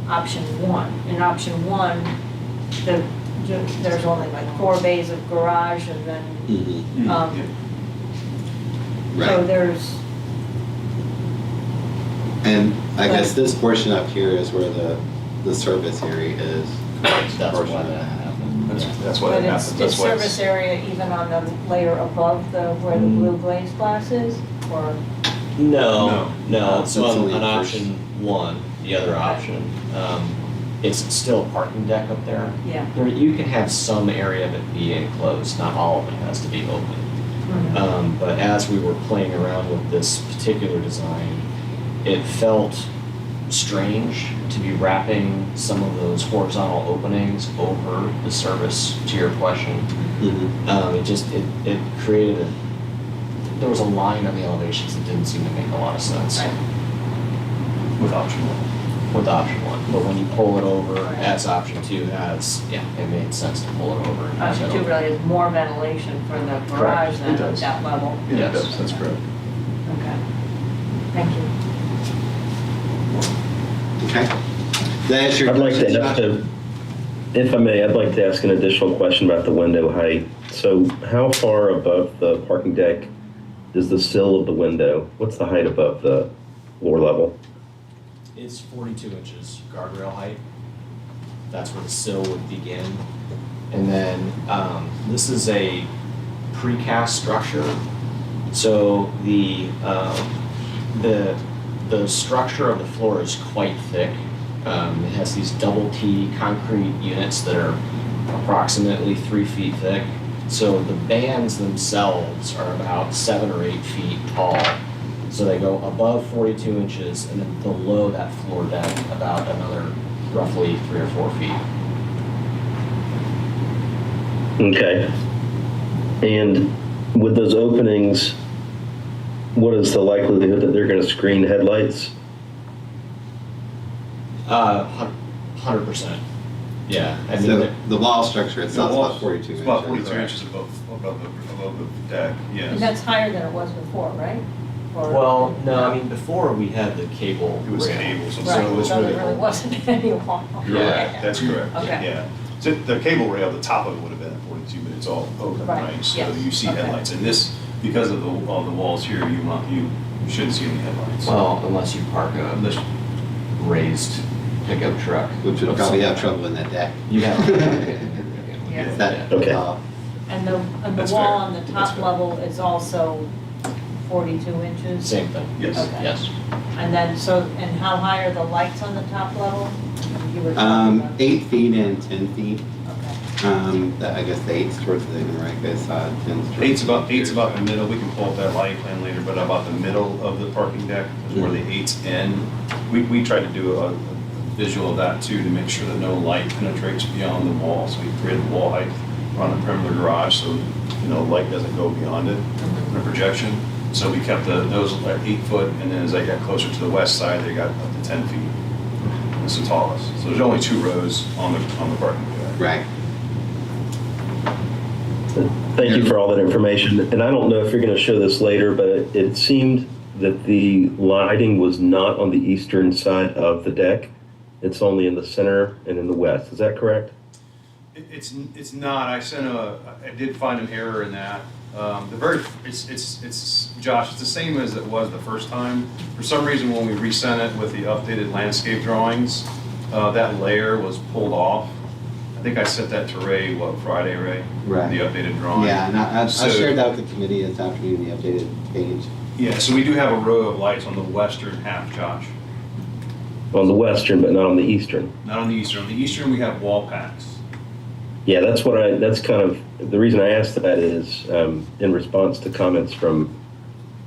[SPEAKER 5] option 1. In option 1, there's only like 4 bays of garage, and then
[SPEAKER 9] Right.
[SPEAKER 5] so there's.
[SPEAKER 9] And I guess this portion up here is where the service area is.
[SPEAKER 13] That's
[SPEAKER 9] Portion
[SPEAKER 13] why
[SPEAKER 9] of
[SPEAKER 13] that happened.
[SPEAKER 11] That's what
[SPEAKER 5] But
[SPEAKER 11] happens.
[SPEAKER 5] it's
[SPEAKER 11] That's why
[SPEAKER 5] service area even on the layer above where the blue glazed glass is, or?
[SPEAKER 13] No,
[SPEAKER 9] It's
[SPEAKER 13] so
[SPEAKER 9] only
[SPEAKER 13] on
[SPEAKER 9] the
[SPEAKER 13] option one, the other option, it's still a parking deck up there.
[SPEAKER 5] Yeah.
[SPEAKER 13] You can have some area of it be enclosed, not all of it has to be open. But as we were playing around with this particular design, it felt strange to be wrapping some of those horizontal openings over the service, to your question. It created there was a line on the elevations that didn't seem to make a lot of sense.
[SPEAKER 11] with option one.
[SPEAKER 13] With option one, but when you pull it over, as option two has, it made sense to pull it over.
[SPEAKER 5] Option two really is more ventilation for the garage than
[SPEAKER 11] It
[SPEAKER 5] at
[SPEAKER 11] does.
[SPEAKER 5] that level.
[SPEAKER 11] Yeah,
[SPEAKER 13] Yes.
[SPEAKER 11] it does, that's correct.
[SPEAKER 5] Okay. Thank you.
[SPEAKER 9] Okay. That is your
[SPEAKER 12] I'd like
[SPEAKER 9] question,
[SPEAKER 12] to
[SPEAKER 9] Josh?
[SPEAKER 12] ask, if I may, I'd like to ask an additional question about the window height. So how far above the parking deck is the sill of the window? What's the height above the floor level?
[SPEAKER 13] It's 42 inches guardrail height. That's where the sill would begin. And then this is a precast structure. So the structure of the floor is quite thick. It has these double T concrete units that are approximately 3 feet thick. So the bands themselves are about 7 or 8 feet tall. So they go above 42 inches and then below that floor deck about another roughly 3 or 4 feet.
[SPEAKER 12] Okay. And with those openings, what is the likelihood that they're going to screen headlights?
[SPEAKER 13] 100%. Yeah, I mean,
[SPEAKER 9] So the wall structure itself is
[SPEAKER 11] The wall-
[SPEAKER 9] about 42
[SPEAKER 11] It's
[SPEAKER 9] inches.
[SPEAKER 11] about 42
[SPEAKER 9] correct?
[SPEAKER 11] inches above the deck, yes.
[SPEAKER 5] And that's higher than it was before, right? Or-
[SPEAKER 13] well, no, I mean, before we had the cable
[SPEAKER 11] It was
[SPEAKER 13] rail.
[SPEAKER 11] cable, so
[SPEAKER 5] Right,
[SPEAKER 11] it was
[SPEAKER 5] so
[SPEAKER 11] really.
[SPEAKER 5] there really wasn't any wall.
[SPEAKER 13] Yeah.
[SPEAKER 11] That's correct,
[SPEAKER 5] Okay.
[SPEAKER 11] yeah. So the cable rail, the top of it would have been at 42, but it's all open,
[SPEAKER 5] Right,
[SPEAKER 11] right? So
[SPEAKER 5] yes,
[SPEAKER 11] you see
[SPEAKER 5] okay.
[SPEAKER 11] headlights. And this, because of all the walls here, you shouldn't see any headlights.
[SPEAKER 13] Well, unless you park a
[SPEAKER 11] Unless,
[SPEAKER 13] raised pickup truck.
[SPEAKER 9] Which would
[SPEAKER 13] of
[SPEAKER 9] probably
[SPEAKER 13] some
[SPEAKER 9] have
[SPEAKER 13] kind.
[SPEAKER 9] trouble in that deck.
[SPEAKER 13] You have.
[SPEAKER 5] Yeah.
[SPEAKER 9] Is that,
[SPEAKER 12] Okay.
[SPEAKER 5] And the
[SPEAKER 11] That's
[SPEAKER 5] wall
[SPEAKER 11] fair.
[SPEAKER 5] on the
[SPEAKER 11] That's
[SPEAKER 5] top
[SPEAKER 11] fair.
[SPEAKER 5] level is also 42 inches?
[SPEAKER 13] Same thing.
[SPEAKER 11] yes.
[SPEAKER 5] Okay.
[SPEAKER 13] Yes.
[SPEAKER 5] And then, and how high are the lights on the top level? You were talking about.
[SPEAKER 9] 8 feet and 10 feet.
[SPEAKER 5] Okay.
[SPEAKER 9] I guess the 8's towards the Henrico side, 10's towards
[SPEAKER 11] Eight's about the middle, we can pull up that light plan later, but about the middle of the parking deck is where the 8's end. We tried to do a visual of that too, to make sure that no light penetrates beyond the wall. So we created wall height around the perimeter of the garage, so, light doesn't go beyond it in the projection. So we kept those at 8 foot, and then as I got closer to the west side, they got up to 10 feet. That's the tallest. So there's only 2 rows on the parking deck.
[SPEAKER 9] Right.
[SPEAKER 12] Thank you for all that information. And I don't know if you're going to show this later, but it seemed that the lighting was not on the eastern side of the deck. It's only in the center and in the west. Is that correct?
[SPEAKER 11] It's not. I did find an error in that. It's Josh, it's the same as it was the first time. For some reason, when we resent it with the updated landscape drawings, that layer was pulled off. I think I sent that to Ray, Friday, Ray?
[SPEAKER 9] Right.
[SPEAKER 11] The updated drawing.
[SPEAKER 9] Yeah, and I
[SPEAKER 11] So-
[SPEAKER 9] shared that with the committee this afternoon, the updated page.
[SPEAKER 11] Yeah, so we do have a row of lights on the western half, Josh.
[SPEAKER 12] On the western, but not on the eastern.
[SPEAKER 11] Not on the eastern. On the eastern, we have wall packs.
[SPEAKER 12] Yeah, that's kind of, the reason I asked that is in response to comments from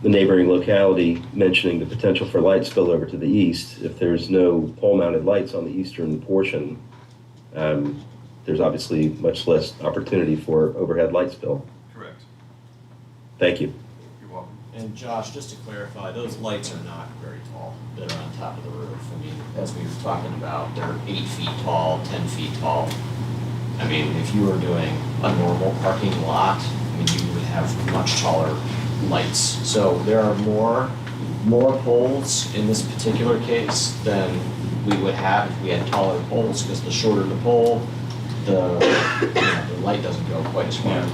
[SPEAKER 12] the neighboring locality mentioning the potential for light spillover to the east. If there's no pole-mounted lights on the eastern portion, there's obviously much less opportunity for overhead light spill.
[SPEAKER 11] Correct.
[SPEAKER 12] Thank you.
[SPEAKER 11] You're welcome.
[SPEAKER 13] And Josh, just to clarify, those lights are not very tall that are on top of the roof. I mean, as we were talking about, they're 8 feet tall, 10 feet tall. I mean, if you were doing a normal parking lot, I mean, you would have much taller lights. So there are more poles in this particular case than we would have if we had taller poles, because the shorter the pole, the light doesn't go quite as far.
[SPEAKER 11] Yeah.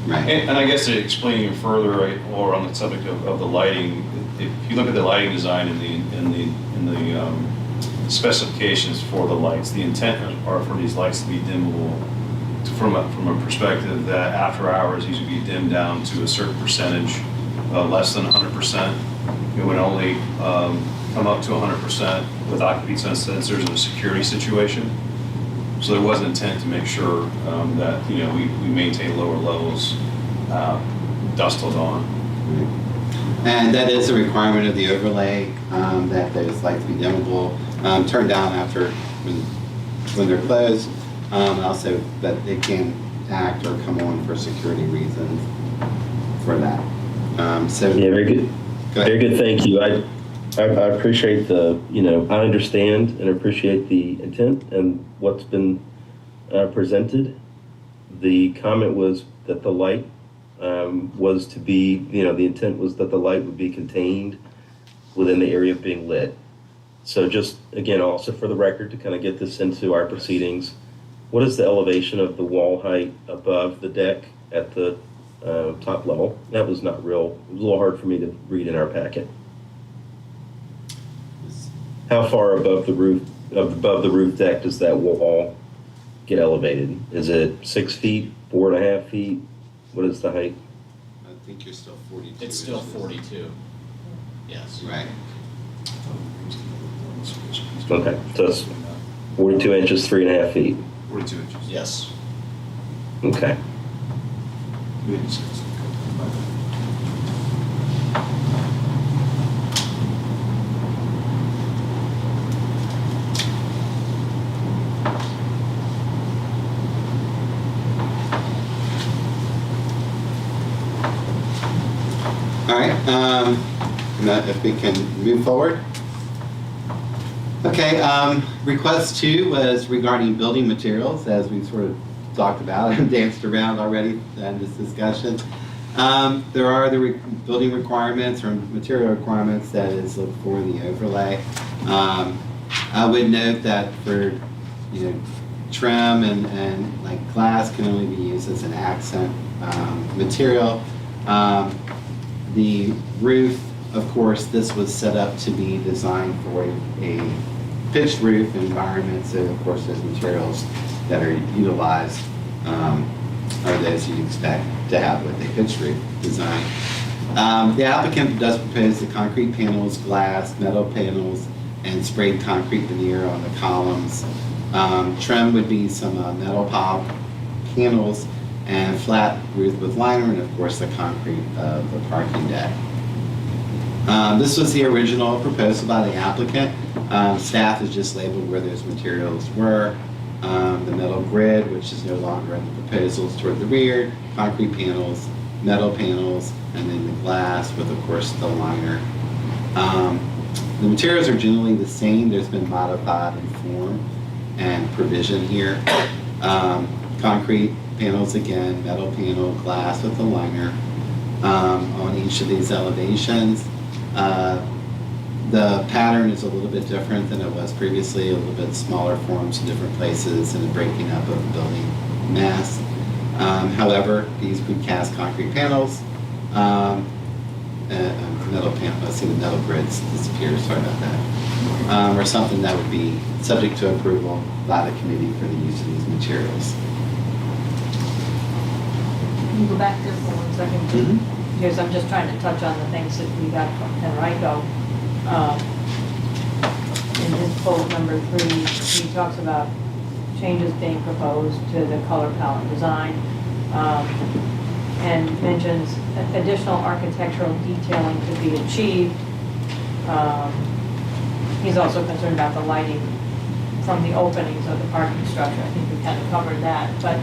[SPEAKER 9] Right.
[SPEAKER 11] And I guess to explain even further, right, or on the subject of the lighting, if you look at the lighting design in the specifications for the lights, the intent are for these lights to be dimmable from a perspective that after hours, these would be dimmed down to a certain percentage, less than 100%. It would only come up to 100% with occupancy sensors in a security situation. So there was an intent to make sure that, we maintain lower levels dusk till dawn.
[SPEAKER 9] And that is a requirement of the overlay, that those lights be dimmable, turned down after when they're closed. Also, that they can act or come on for security reasons for that.
[SPEAKER 12] Yeah, very good. Very good, thank you. I appreciate the, I understand and appreciate the intent and what's been presented. The comment was that the light was to be, the intent was that the light would be contained within the area being lit. So just, again, also for the record, to kind of get this into our proceedings, what is the elevation of the wall height above the deck at the top level? That was not real, it was a little hard for me to read in our packet. How far above the roof deck does that wall get elevated? Is it 6 feet, 4.5 feet? What is the height?
[SPEAKER 9] I think you're still 42.
[SPEAKER 13] It's still 42. Yes.
[SPEAKER 9] Right.
[SPEAKER 12] Okay, so it's 42 inches, 3.5 feet.
[SPEAKER 11] 42 inches.
[SPEAKER 13] Yes.
[SPEAKER 12] Okay.
[SPEAKER 9] All right, now if we can move forward. Okay, request 2 was regarding building materials, as we sort of talked about and danced around already in this discussion. There are the building requirements or material requirements that is looked for in the overlay. I would note that for, trim and like glass can only be used as an accent material. The roof, of course, this was set up to be designed for a pitched roof environment, so of course those materials that are utilized are those you'd expect to have with a pitched roof design. The applicant does propose the concrete panels, glass, metal panels, and sprayed concrete veneer on the columns. Trim would be some metal panels and flat roof with liner, and of course the concrete of the parking deck. This was the original proposal by the applicant. Staff has just labeled where those materials were. The metal grid, which is no longer in the proposals, toward the rear, concrete panels, metal panels, and then the glass with, of course, the liner. The materials are generally the same. There's been modified in form and provision here. Concrete panels again, metal panel, glass with the liner on each of these elevations. The pattern is a little bit different than it was previously, a little bit smaller forms in different places and the breaking up of the building mass. However, these precast concrete panels, metal panel, let's see, the metal grids disappear, sorry about that, or something that would be subject to approval by the committee for the use of these materials.
[SPEAKER 5] Can you go back there for 1 second? Because I'm just trying to touch on the things that we got from Enrico. In his bullet number 3, he talks about changes being proposed to the color palette design, and mentions additional architectural detailing could be achieved. He's also concerned about the lighting from the openings of the parking structure. I think we kind of covered that, but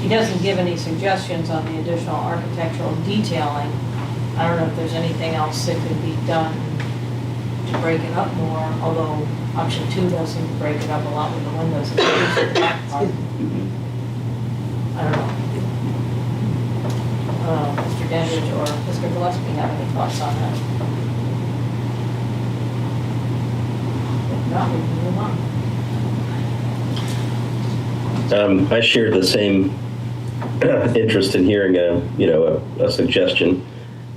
[SPEAKER 5] he doesn't give any suggestions on the additional architectural detailing. I don't know if there's anything else that could be done to break it up more, although option 2 does seem to break it up a lot with the windows and the back part. I don't know. Mr. Dandridge or Mr. Gillespie have any thoughts on that? If not, we can move on.
[SPEAKER 12] I shared the same interest in hearing a suggestion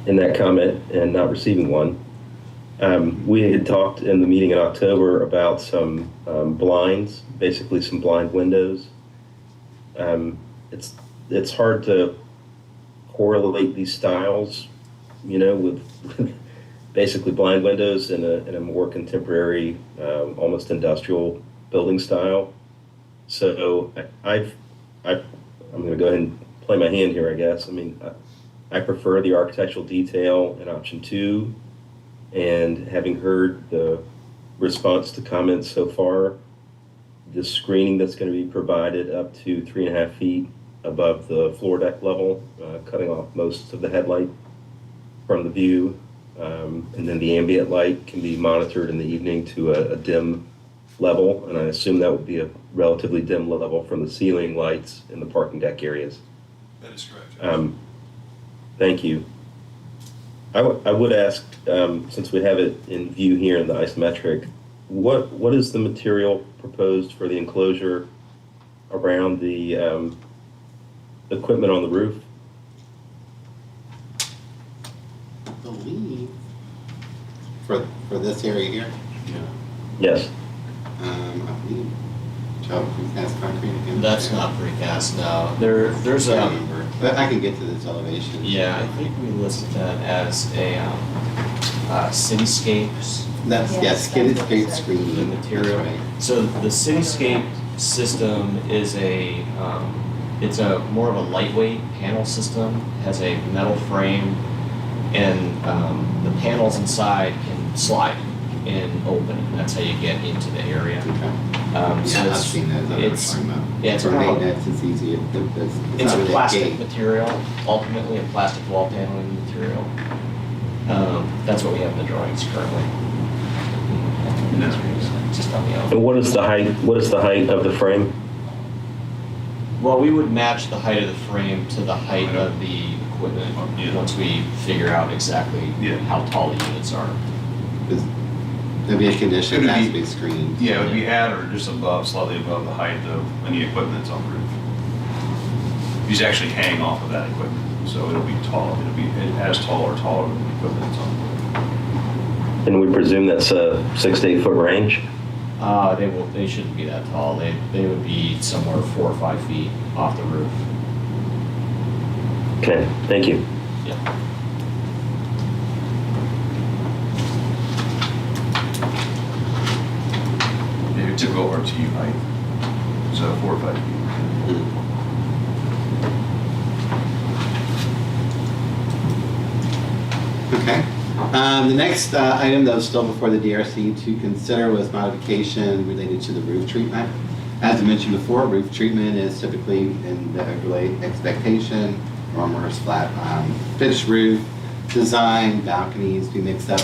[SPEAKER 12] in that comment and not receiving one. We had talked in the meeting in October about some blinds, basically some blind windows. it's hard to correlate these styles, with basically blind windows in a more contemporary, almost industrial building style. So I'm going to go ahead and play my hand here, I guess. I mean, I prefer the architectural detail in option 2, and having heard the response to comments so far, the screening that's going to be provided up to 3.5 feet above the floor deck level, cutting off most of the headlight from the view. And then the ambient light can be monitored in the evening to a dim level, and I assume that would be a relatively dim level from the ceiling lights in the parking deck areas.
[SPEAKER 11] That is correct.
[SPEAKER 12] Thank you. I would ask, since we have it in view here in the isometric, what is the material proposed for the enclosure around the equipment on the roof?
[SPEAKER 9] I believe for this area here.
[SPEAKER 12] Yes.
[SPEAKER 9] I believe child precast concrete again.
[SPEAKER 13] That's not precast, no. There's
[SPEAKER 9] I
[SPEAKER 13] a,
[SPEAKER 9] can't remember, but I can get to this elevation.
[SPEAKER 13] yeah, I think we listed that as a cityscapes.
[SPEAKER 9] That's, yes, skidded scape
[SPEAKER 13] The
[SPEAKER 9] screening.
[SPEAKER 13] material.
[SPEAKER 9] That's right.
[SPEAKER 13] So the cityscape system is it's a more of a lightweight panel system, has a metal frame, and the panels inside can slide and open. That's how you get into the area.
[SPEAKER 9] Okay.
[SPEAKER 13] So
[SPEAKER 9] Yeah, I've
[SPEAKER 13] it's-
[SPEAKER 9] seen those. I know what
[SPEAKER 13] it's-
[SPEAKER 9] you're talking about.
[SPEAKER 13] yeah, it's
[SPEAKER 9] For
[SPEAKER 13] kind of-
[SPEAKER 9] maintenance, it's easy. It's
[SPEAKER 13] It's
[SPEAKER 9] not
[SPEAKER 13] a
[SPEAKER 9] really
[SPEAKER 13] plastic
[SPEAKER 9] gate.
[SPEAKER 13] material, ultimately a plastic wall paneling material. That's what we have in the drawings currently. Just on the
[SPEAKER 12] And
[SPEAKER 13] outside.
[SPEAKER 12] what is the height of the frame?
[SPEAKER 13] Well, we would match the height of the frame to the height of the equipment
[SPEAKER 11] Yeah.
[SPEAKER 13] once we figure out exactly
[SPEAKER 11] Yeah.
[SPEAKER 13] how tall the units are.
[SPEAKER 9] There'll be a condition, it
[SPEAKER 11] It'll
[SPEAKER 9] has to
[SPEAKER 11] be-
[SPEAKER 9] be screened.
[SPEAKER 11] Yeah, it would be at or just above, slightly above the height of any equipment that's on the roof. These actually hang off of that equipment, so it'll be tall, it'll be as tall or taller than the equipment that's on the roof.
[SPEAKER 12] And we presume that's a 6 to 8 foot range?
[SPEAKER 13] They shouldn't be that tall. They would be somewhere 4 or 5 feet off the roof.
[SPEAKER 12] Okay, thank you.
[SPEAKER 13] Yeah.
[SPEAKER 11] Maybe typical RTU height, so 4 or 5 feet.
[SPEAKER 9] Okay. The next item that was still before the DRC to consider was modification related to the roof treatment. As I mentioned before, roof treatment is typically in the overlay expectation, dormers, flat pitched roof, design, balconies, be mixed up.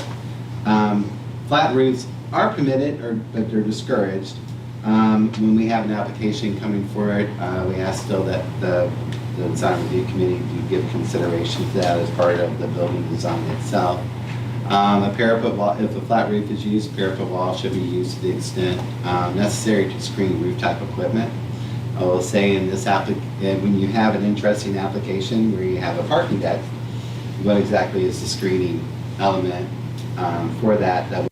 [SPEAKER 9] Flat roofs are permitted, but they're discouraged. When we have an application coming forward, we ask still that the design review committee do give consideration to that as part of the building design itself. A parapet wall, if a flat roof is used, parapet wall should be used to the extent necessary to screen roof type equipment. I will say in this when you have an interesting application where you have a parking deck, what exactly is the screening element for that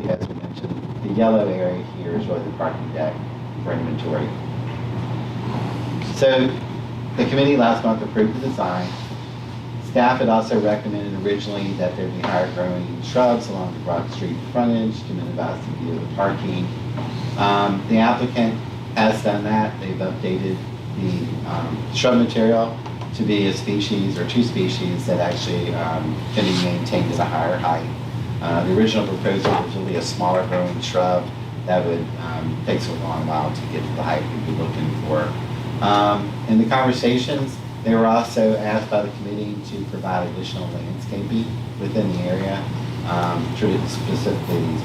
[SPEAKER 9] as we mentioned, the yellow area here is really the parking deck for inventory. So the committee last month approved the design. Staff had also recommended originally that there be higher growing shrubs along the Broad Street frontage to minimize the view of the parking. The applicant has done that. They've updated the shrub material to be a species or two species that actually can be maintained at a higher height. The original proposal was really a smaller growing shrub that would take a long while to get to the height we'd be looking for. In the conversations, they were also asked by the committee to provide additional landscaping within the area, specifically these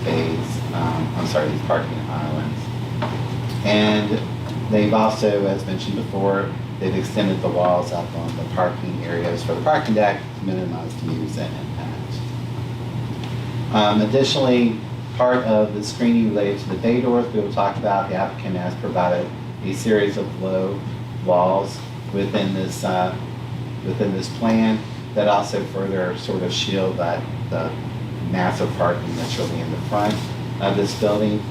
[SPEAKER 9] these parking islands. And they've also, as mentioned before, they've extended the walls up on the parking areas for the parking deck to minimize views and impact. Additionally, part of the screening related to the bay doors we will talk about, the applicant has provided a series of low walls within this plan that also further sort of shield the massive parking that's really in the front of this building.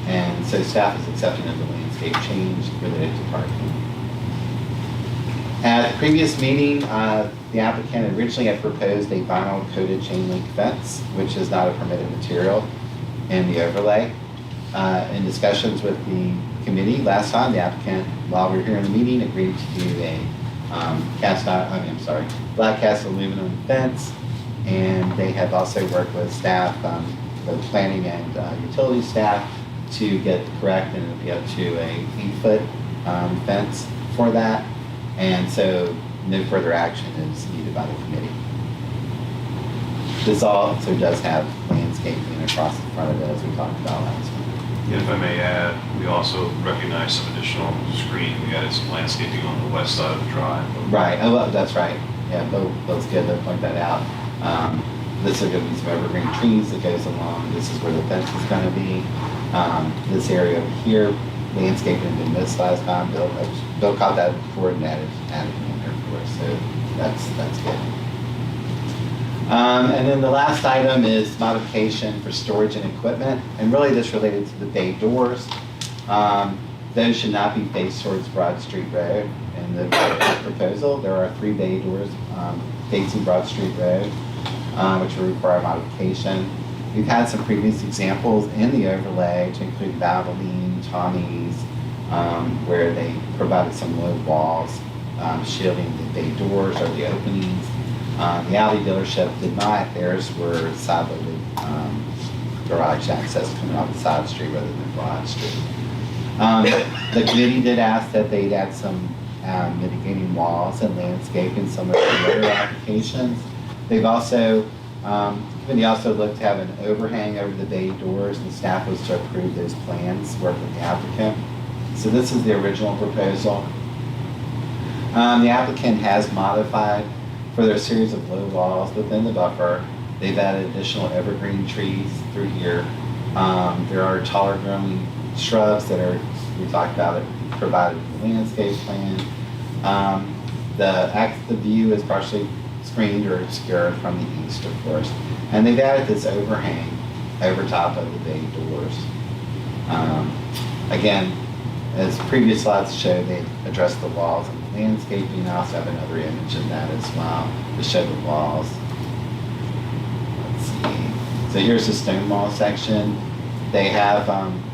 [SPEAKER 9] And so staff is accepting of the landscape change related to parking. At the previous meeting, the applicant originally had proposed a vinyl coated chain link fence, which is not a permitted material in the overlay. In discussions with the committee last time, the applicant, while we were here in the meeting, agreed to do a black cast aluminum fence, and they have also worked with staff, both planning and utility staff, to get correct, and it'll be up to a 8-foot fence for that, and so no further action is needed by the committee. This also does have landscaping across the front of it, as we talked about last week.
[SPEAKER 11] And if I may add, we also recognize some additional screening. We added some landscaping on the west side of the drive.
[SPEAKER 9] Right, oh, well, that's right. Yeah, Bill's good to point that out. This is going to be some evergreen trees that goes along. This is where the fence is going to be. This area over here, landscaping had been missed last time. Bill caught that before and added it in there for us, so that's good. And then the last item is modification for storage and equipment, and really this related to the bay doors. Those should not be faced towards Broad Street Road. In the proposal, there are 3 bay doors facing Broad Street Road, which will require modification. We've had some previous examples in the overlay to include Valvoline, Tommy's, where they provided some low walls shielding the bay doors or the openings. The Audi dealership did not. Theirs were side-loaded garage access coming off the side street rather than Broad Street. The committee did ask that they'd add some mitigating walls and landscaping similar to the other applications. They've also, the committee also looked to have an overhang over the bay doors, and staff was to approve those plans, work with the applicant. So this is the original proposal. The applicant has modified for their series of low walls within the buffer. They've added additional evergreen trees through here. There are taller growing shrubs that are, we talked about it, provided in the landscape plan. The view is partially screened or obscured from the east, of course. And they've added this overhang over top of the bay doors. Again, as previous slides showed, they addressed the walls and the landscaping. I also have another image of that as well to show the walls. Let's see. So here's the stone wall section. They have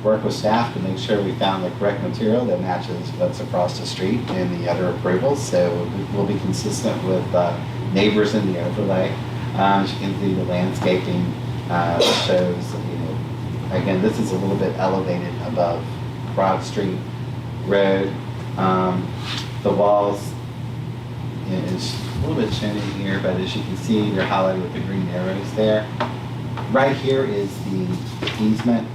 [SPEAKER 9] worked with staff to make sure we found the correct material that matches what's across the street in the other approvals. So we'll be consistent with neighbors in the overlay. As you can see, the landscaping shows, again, this is a little bit elevated above Broad Street Road. The walls is a little bit shown in here, but as you can see, they're highlighted with the green arrows there. Right here is the easement.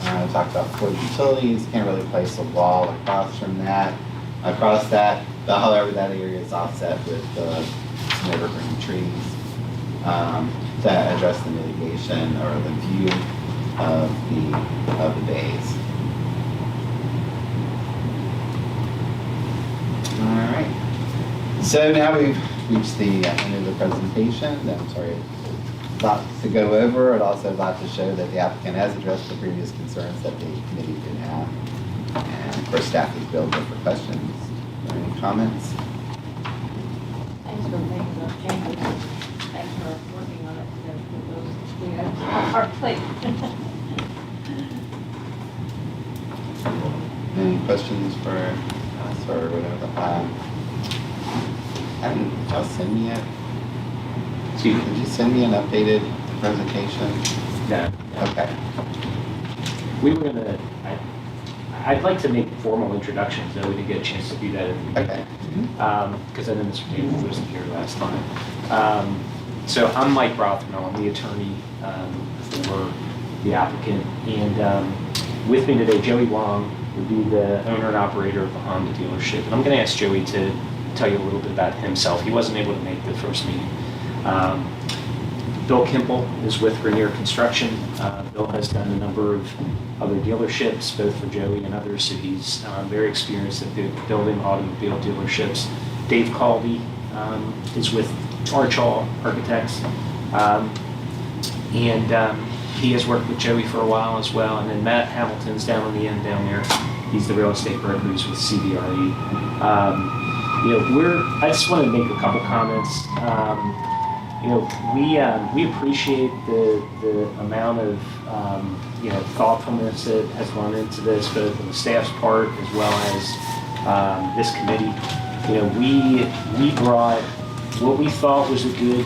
[SPEAKER 9] I talked about for the utilities, can't really place a wall across from that. Across that, but however, that area is offset with some evergreen trees to address the mitigation or the view of the bays. All right. So now we've reached the end of the presentation. I'm sorry. lot to go over. It also a lot to show that the applicant has addressed the previous concerns that the committee did have. And of course, staff is available for questions. Are there any comments?
[SPEAKER 5] Thanks for making those changes. Thanks for working on it, with those, we have our plate.
[SPEAKER 9] Any questions for us or whatever? Haven't y'all sent me yet?
[SPEAKER 14] Excuse me?
[SPEAKER 9] Did you send me an updated presentation?
[SPEAKER 14] No.
[SPEAKER 9] Okay.
[SPEAKER 14] We were gonna, I'd like to make formal introductions, though we didn't get a chance to do that at the beginning.
[SPEAKER 9] Okay.
[SPEAKER 14] Because I know Mr. Taylor wasn't here last time. So I'm Mike Rothermel, I'm the attorney for the applicant. And with me today, Joey Wong would be the owner and operator of the Honda dealership. And I'm gonna ask Joey to tell you a little bit about himself. He wasn't able to make the first meeting. Bill Kimple is with Grenier Construction. Bill has done a number of other dealerships, both for Joey and others, so he's very experienced at building automobile dealerships. Dave Caldy is with Archall Architects, and he has worked with Joey for a while as well. And then Matt Hamilton's down on the end down there. He's the real estate broker who's with CBRE. I just want to make a couple comments. We appreciate the amount of thoughtfulness that has gone into this, both on the staff's part as well as this committee. We brought what we thought was a good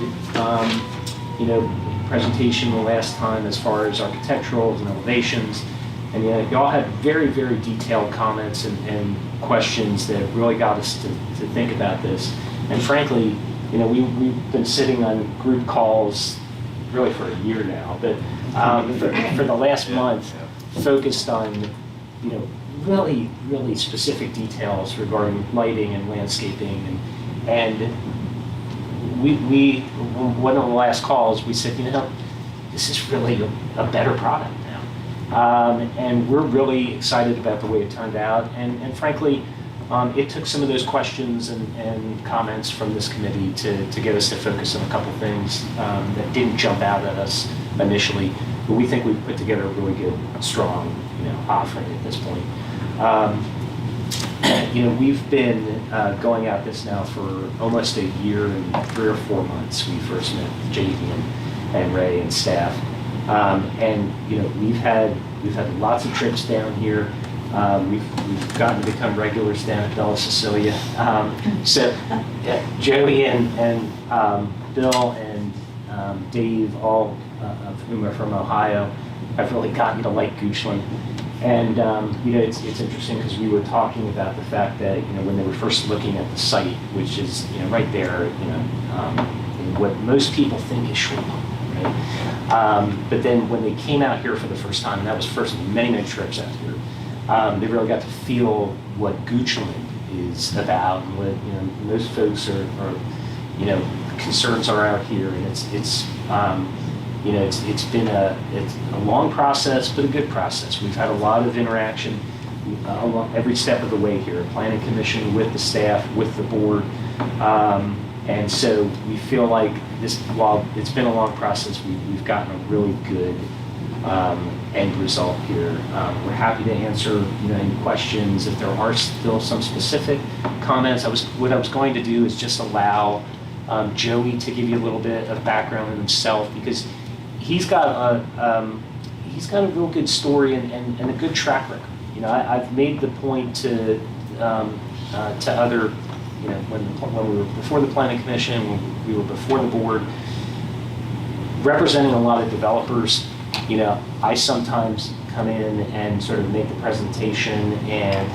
[SPEAKER 14] presentation the last time as far as architecturals and elevations, and y'all had very, very detailed comments and questions that really got us to think about this. And frankly, we've been sitting on group calls really for a year now, but for the last month, focused on, really, really specific details regarding lighting and landscaping. And we one of the last calls, we said, this is really a better product now. And we're really excited about the way it turned out. And frankly, it took some of those questions and comments from this committee to get us to focus on a couple things that didn't jump out at us initially, but we think we've put together a really good, strong, offering at this point. We've been going at this now for almost a year and 3 or 4 months. We first met JD and Ray and staff, and we've had lots of trips down here. We've gotten to become regulars down at Bella Cecilia. Joey and Bill and Dave, all of whom are from Ohio, have really gotten to like Goochland. And it's interesting because we were talking about the fact that when they were first looking at the site, which is right there, in what most people think is Shreveport, right? But then when they came out here for the first time, and that was first of many trips out here, they really got to feel what Goochland is about and what most folks are concerns are out here, and it's been a long process, but a good process. We've had a lot of interaction along every step of the way here, Planning Commission with the staff, with the board, and so we feel like this, while it's been a long process, we've gotten a really good end result here. We're happy to answer any questions. If there are still some specific comments, what I was going to do is just allow Joey to give you a little bit of background on himself, because he's got a real good story and a good track record. I've made the point to other, when we were before the Planning Commission, when we were before the board, representing a lot of developers. I sometimes come in and sort of make the presentation, and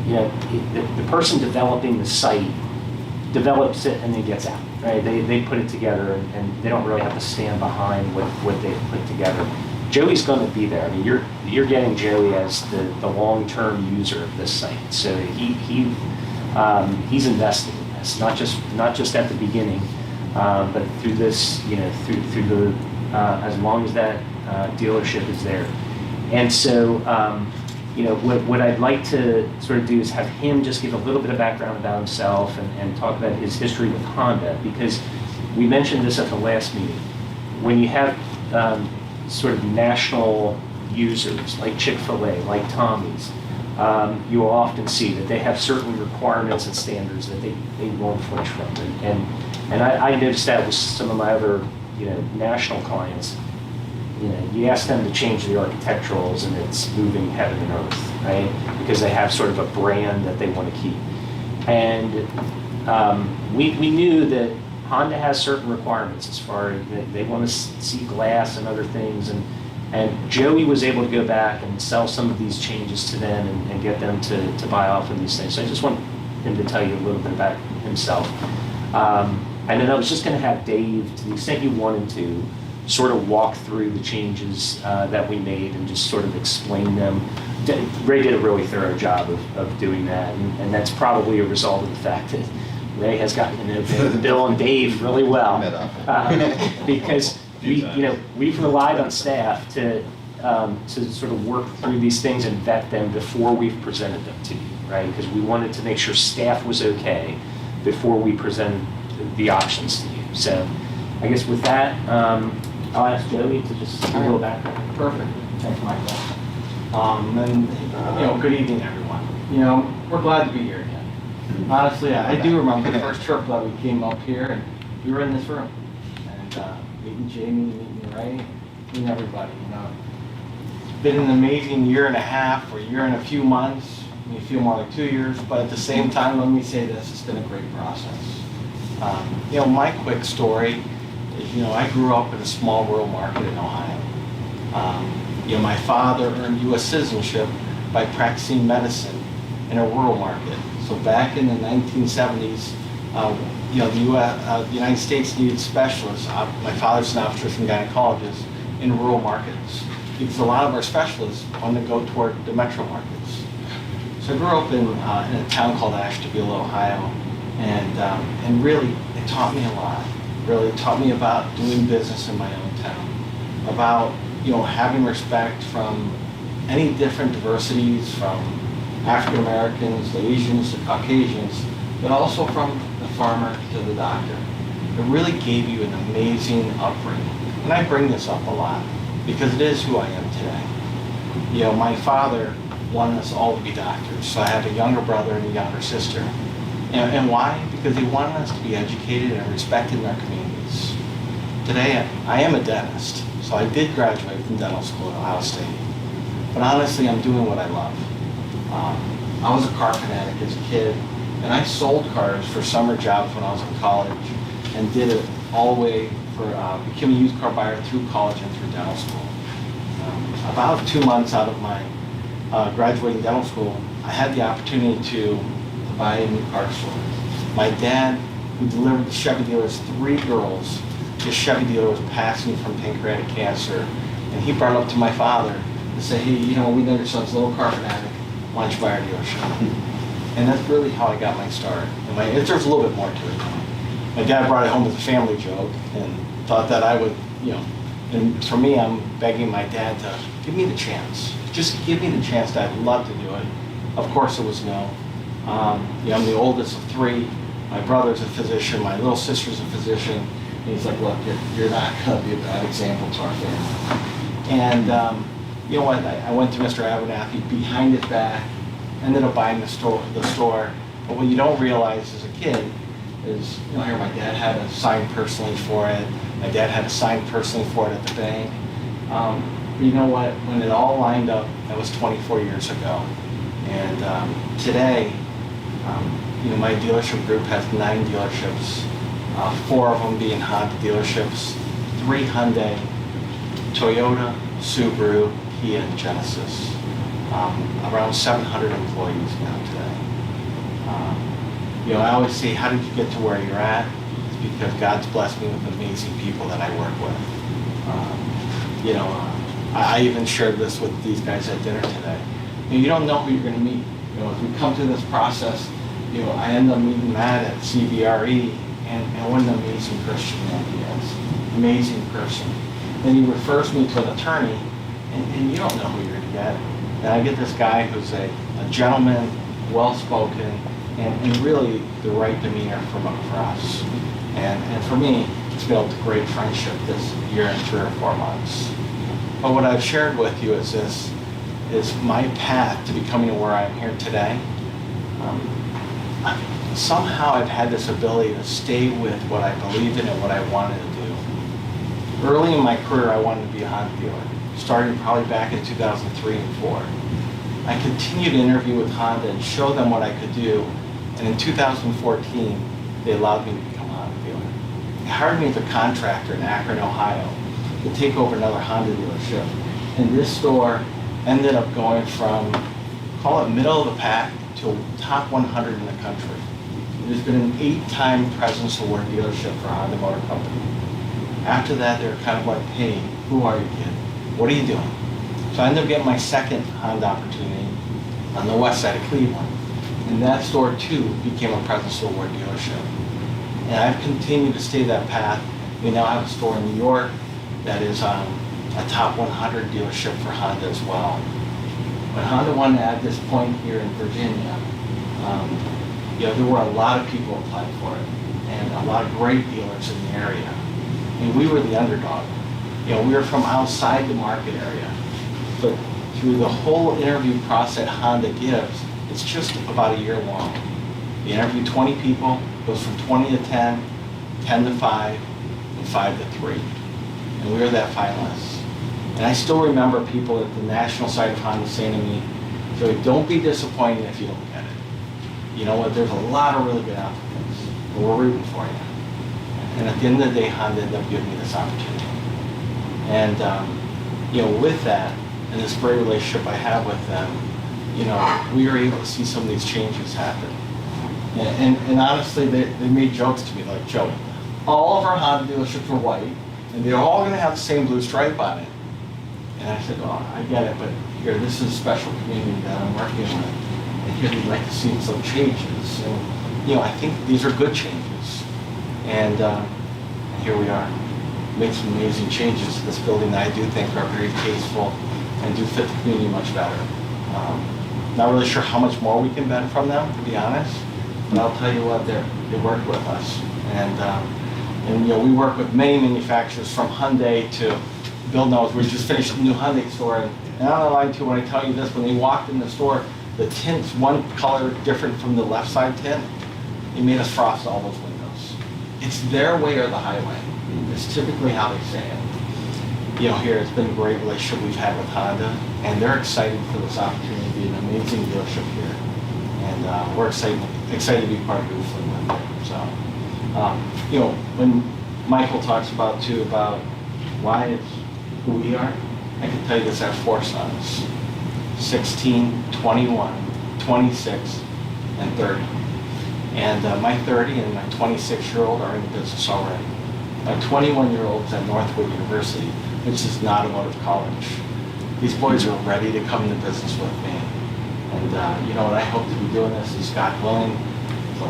[SPEAKER 14] the person developing the site develops it and then gets out. Right? They put it together, and they don't really have to stand behind what they've put together. Joey's going to be there. I mean, you're getting Joey as the long-term user of this site, so he's invested in this, not just at the beginning, but through this, through the as long as that dealership is there. And so, what I'd like to sort of do is have him just give a little bit of background about himself and talk about his history with Honda, because we mentioned this at the last meeting. when you have sort of national users like Chick-fil-A, like Tommy's, you will often see that they have certain requirements and standards that they won't flinch from. And I noticed that with some of my other, national clients. You ask them to change the architecturals and it's moving heaven and earth, right? Because they have sort of a brand that they want to keep. And we knew that Honda has certain requirements as far as they want to see glass and other things. And Joey was able to go back and sell some of these changes to them and get them to buy off of these things. So I just want him to tell you a little bit about himself. And then I was just going to have Dave, to the extent you wanted to, sort of walk through the changes that we made and just sort of explain them. Ray did a really thorough job of doing that, and that's probably a result of the fact that Ray has gotten to know Bill and Dave really well. Because we've relied on staff to sort of work through these things and vet them before we've presented them to you, right? Because we wanted to make sure staff was okay before we presented the options to you. So I guess with that, I'll ask Joey to just give a little background.
[SPEAKER 15] Perfect. Thanks, Michael. Good evening, everyone. We're glad to be here again. Honestly, I do remember the first trip that we came up here, and we were in this room, and meeting Jamie, meeting Ray, meeting everybody. It's been an amazing year and a half, or year and a few months. You feel more like 2 years, but at the same time, let me say this: it's been a great process. My quick story is, I grew up in a small rural market in Ohio. My father earned U.S. citizenship by practicing medicine in a rural market. So back in the 1970s, the United States needed specialists. My father's an obstetrician gynecologist in rural markets because a lot of our specialists wanted to go toward the metro markets. So I grew up in a town called Ashtabula, Ohio, and really it taught me a lot. Really, it taught me about doing business in my own town, about having respect from any different diversities, from African Americans, the Asians, the Caucasians, but also from the farmer to the doctor. It really gave you an amazing upbringing. And I bring this up a lot because it is who I am today. My father wanted us all to be doctors, so I have a younger brother and a younger sister. And why? Because he wanted us to be educated and respected in our communities. Today, I am a dentist, so I did graduate from dental school at Ohio State. But honestly, I'm doing what I love. I was a car fanatic as a kid, and I sold cars for summer jobs when I was in college, and did it all the way became a used car buyer through college and through dental school. About 2 months out of my graduating dental school, I had the opportunity to buy a new car store. My dad, who delivered to Chevy dealers 3 girls, his Chevy dealer was passing from pancreatic cancer, and he brought it up to my father to say, hey, we know your son's a little car fanatic, why don't you buy our dealership? And that's really how I got my start. And there's a little bit more to it. My dad brought it home as a family joke and thought that I would, and for me, I'm begging my dad to give me the chance. Just give me the chance that I'd love to do it. Of course it was no. I'm the oldest of 3. My brother's a physician, my little sister's a physician. And he's like, look, you're not going to be a bad example to our family. And you know what, I went to Mr. Abernathy behind his back, ended up buying the store. But what you don't realize as a kid is, here my dad had a sign personally for it. My dad had a sign personally for it at the bank. You know what, when it all lined up, that was 24 years ago. And today, my dealership group has 9 dealerships, 4 of them being Honda dealerships, 3 Hyundai, Toyota, Subaru, Kia, and Genesis. Around 700 employees now today. I always say, how did you get to where you're at? It's because God's blessed me with amazing people that I work with. I even shared this with these guys at dinner today. You don't know who you're going to meet. As we come through this process, I end up meeting Matt at CBRE, and what an amazing Christian man he is. Amazing person. Then he refers me to an attorney, and you don't know who you're going to get. And I get this guy who's a gentleman, well-spoken, and really the right demeanor for us. And for me, built a great friendship this year and 3 or 4 months. But what I've shared with you is this, is my path to becoming where I am here today. Somehow I've had this ability to stay with what I believed in and what I wanted to do. Early in my career, I wanted to be a Honda dealer, starting probably back in 2003 and 4. I continued to interview with Honda and show them what I could do, and in 2014, they allowed me to become a Honda dealer. They hired me as a contractor in Akron, Ohio, to take over another Honda dealership. And this store ended up going from, call it middle of the pack, to top 100 in the country. It has been an 8-time President's Award dealership for Honda Motor Company. After that, they were kind of like, hey, who are you, kid? What are you doing? So I ended up getting my second Honda opportunity on the west side of Cleveland. And that store, too, became a President's Award dealership. And I've continued to stay that path. We now have a store in New York that is a top 100 dealership for Honda as well. When Honda wanted to add this point here in Virginia, there were a lot of people applied for it, and a lot of great dealers in the area. And we were the underdog. We were from outside the market area. But through the whole interview process Honda gives, it's just about a year long. They interview 20 people, goes from 20 to 10, 10 to 5, and 5 to 3. And we were that finalists. And I still remember people at the national side of Honda saying to me, Joey, don't be disappointed if you don't get it. You know what, there's a lot of really good applicants, but we're rooting for you. And at the end of the day, Honda ended up giving me this opportunity. And, with that, and this great relationship I have with them, we were able to see some of these changes happen. And honestly, they made jokes to me like, Joe, all of our Honda dealerships were white, and they're all going to have the same blue stripe on it. And I said, well, I get it, but here, this is a special community that I'm working with, and here we'd like to see some changes. And, I think these are good changes. And here we are. Made some amazing changes to this building that I do think are very tasteful and do fit the community much better. Not really sure how much more we can bend from them, to be honest, but I'll tell you what, they worked with us. And we work with many manufacturers from Hyundai to Bill knows, we just finished a new Hyundai store, and I'm not lying to you when I tell you this, when they walked in the store, the tints, one color different from the left side tint, they made us frost all those windows. It's their way or the highway. It's typically how they say it. Here, it's been a great relationship we've had with Honda, and they're excited for this opportunity to be an amazing dealership here. And we're excited to be part of Gooseland with it. So, when Michael talks about why it's who we are, I can tell you this, I have 4 sons, 16, 21, 26, and 30. And my 30 and my 26-year-old are in the business already. My 21-year-old is at Northwood University, which is not a motive college. These boys are ready to come into business with me. And what I hope to be doing this is, God willing, for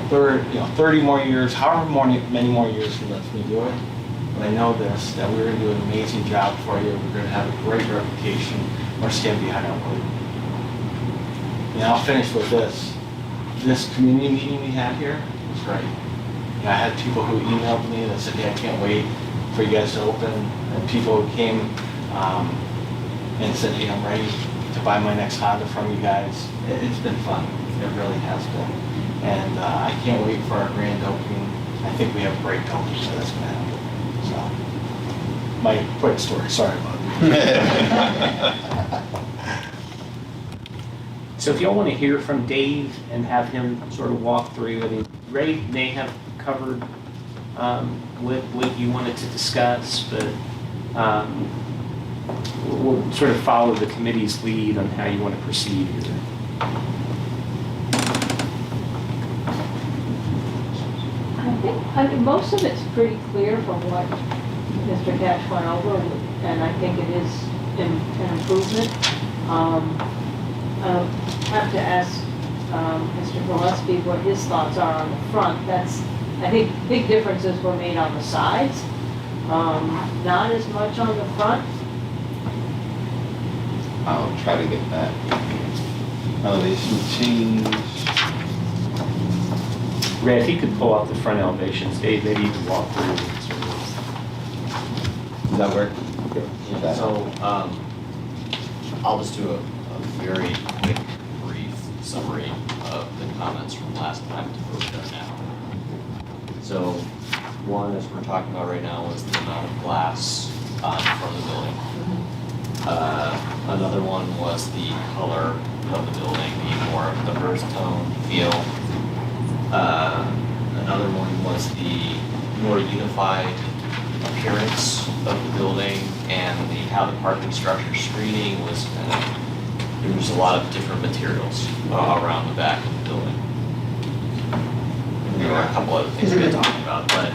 [SPEAKER 15] 30 more years, however many more years He lets me do it. But I know this, that we're going to do an amazing job for you. We're going to have a great reputation. We're stand behind our word. And I'll finish with this. This community meeting we had here was great. I had people who emailed me that said, hey, I can't wait for you guys to open. And people who came and said, hey, I'm ready to buy my next Honda from you guys. It's been fun. It really has been. And I can't wait for our grand opening. I think we have a great company that's going to happen. So, my quick story. Sorry about that.
[SPEAKER 14] So if y'all want to hear from Dave and have him sort of walk through, Ray may have covered what you wanted to discuss, but we'll sort of follow the committee's lead on how you want to proceed here.
[SPEAKER 5] I think most of it's pretty clear from what Mr. Cash went over, and I think it is an improvement. I'll have to ask Mr. Gillespie what his thoughts are on the front. I think big differences were made on the sides, not as much on the front.
[SPEAKER 9] I'll try to get that elevation change.
[SPEAKER 14] Ray, if you could pull up the front elevations, Dave, maybe you could walk through.
[SPEAKER 9] Does that work?
[SPEAKER 13] Yeah, so, I'll just do a very quick, brief summary of the comments from last time to where we are now. So, one, as we're talking about right now, is the amount of glass on front of the building. Another one was the color of the building, being more of the earth tone feel. Another one was the more unified appearance of the building and how the parking structure screening was kind of, there was a lot of different materials around the back of the building. And there were a couple other things we had talked about, but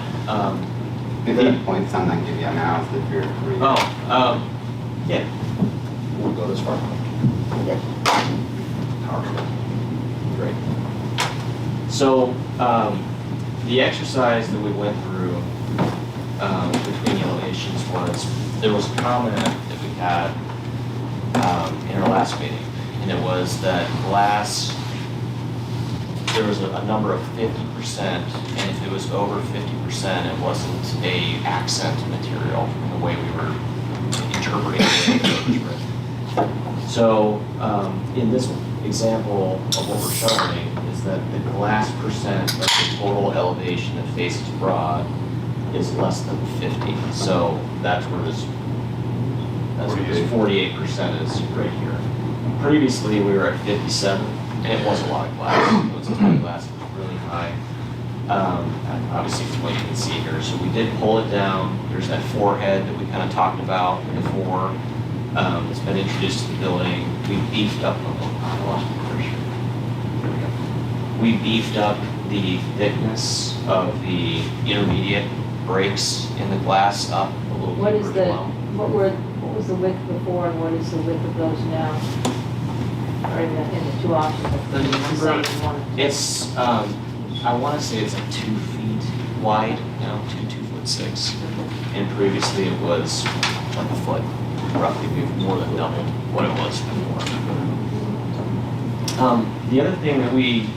[SPEAKER 9] If that points on that, give you a mouse if you're.
[SPEAKER 13] yeah, we'll go this far. Powerful. Great. So, the exercise that we went through between the elevations was, there was a comment that we had in our last meeting, and it was that glass, there was a number of 50%, and if it was over 50%, it wasn't a accent material in the way we were interpreting it. The way it was written. So, in this example of what we're showing is that the glass percent of the total elevation that faces Broad is less than 50. So that's where this 48% is right here. Previously, we were at 57, and it was a lot of glass. It was a ton of glass. It was really high. Obviously, from what you can see here. So we did pull it down. There's that forehead that we kind of talked about before. It's been introduced to the building. We beefed up. We beefed up the thickness of the intermediate breaks in the glass up a little bit.
[SPEAKER 8] What is what was the width before and what is the width of those now? Or in the two options?
[SPEAKER 13] It's, I want to say it's like 2 feet wide now, 2'6". And previously it was like a foot, roughly. We've more than doubled what it was before. The other thing that we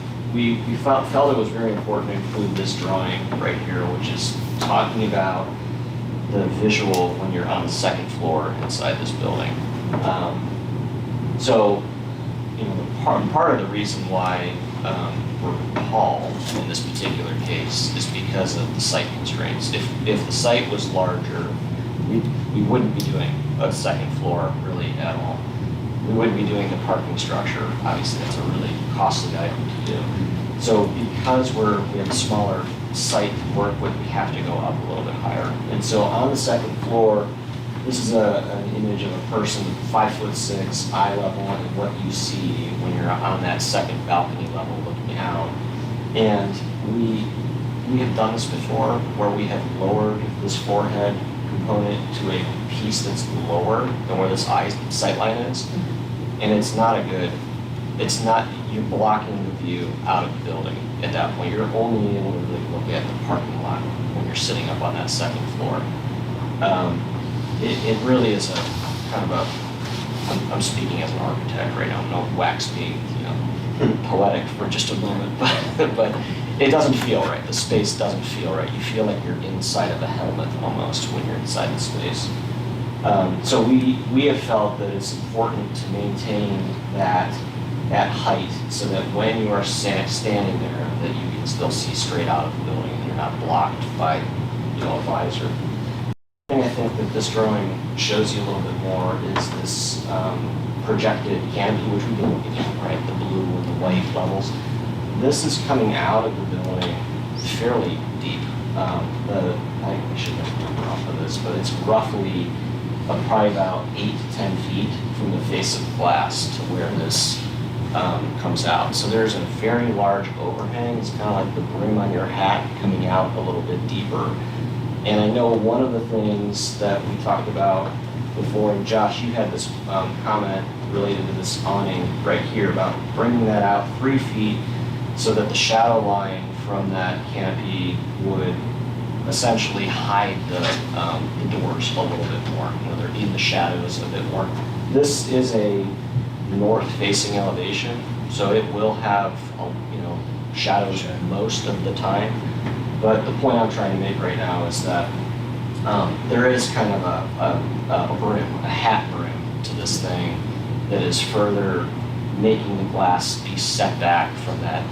[SPEAKER 13] felt it was very important to include this drawing right here, which is talking about the visual when you're on the second floor inside this building. So, you know, part of the reason why we're called in this particular case is because of the site constraints. If the site was larger, we wouldn't be doing a second floor really at all. We wouldn't be doing the parking structure. Obviously, that's a really costly item to do. So because we have a smaller site to work with, we have to go up a little bit higher. And so on the second floor, this is an image of a person 5'6", eye level, and what you see when you're on that second balcony level looking out. And we have done this before, where we have lowered this forehead component to a piece that's lower than where this sight line is. And it's not you're blocking the view out of the building at that point. You're only able to really look at the parking lot when you're sitting up on that second floor. It really is a kind of I'm speaking as an architect right now, no wax being, poetic for just a moment, but it doesn't feel right. The space doesn't feel right. You feel like you're inside of a helmet almost when you're inside the space. So we have felt that it's important to maintain that height so that when you are standing there, that you can still see straight out of the building and you're not blocked by, a visor. The thing I think that this drawing shows you a little bit more is this projected canopy, which we didn't get in, right? The blue and the white levels. This is coming out of the building fairly deep. I should have a number off of this, but it's roughly probably about 8 to 10 feet from the face of the glass to where this comes out. So there's a very large overhang. It's kind of like the brim on your hat coming out a little bit deeper. And I know one of the things that we talked about before, and Josh, you had this comment related to this awning right here about bringing that out 3 feet so that the shadow line from that canopy would essentially hide the doors a little bit more. They're in the shadows a bit more. This is a north-facing elevation, so it will have shadows most of the time. But the point I'm trying to make right now is that There is kind of a brim, a hat brim to this thing that is further making the glass be set back from that,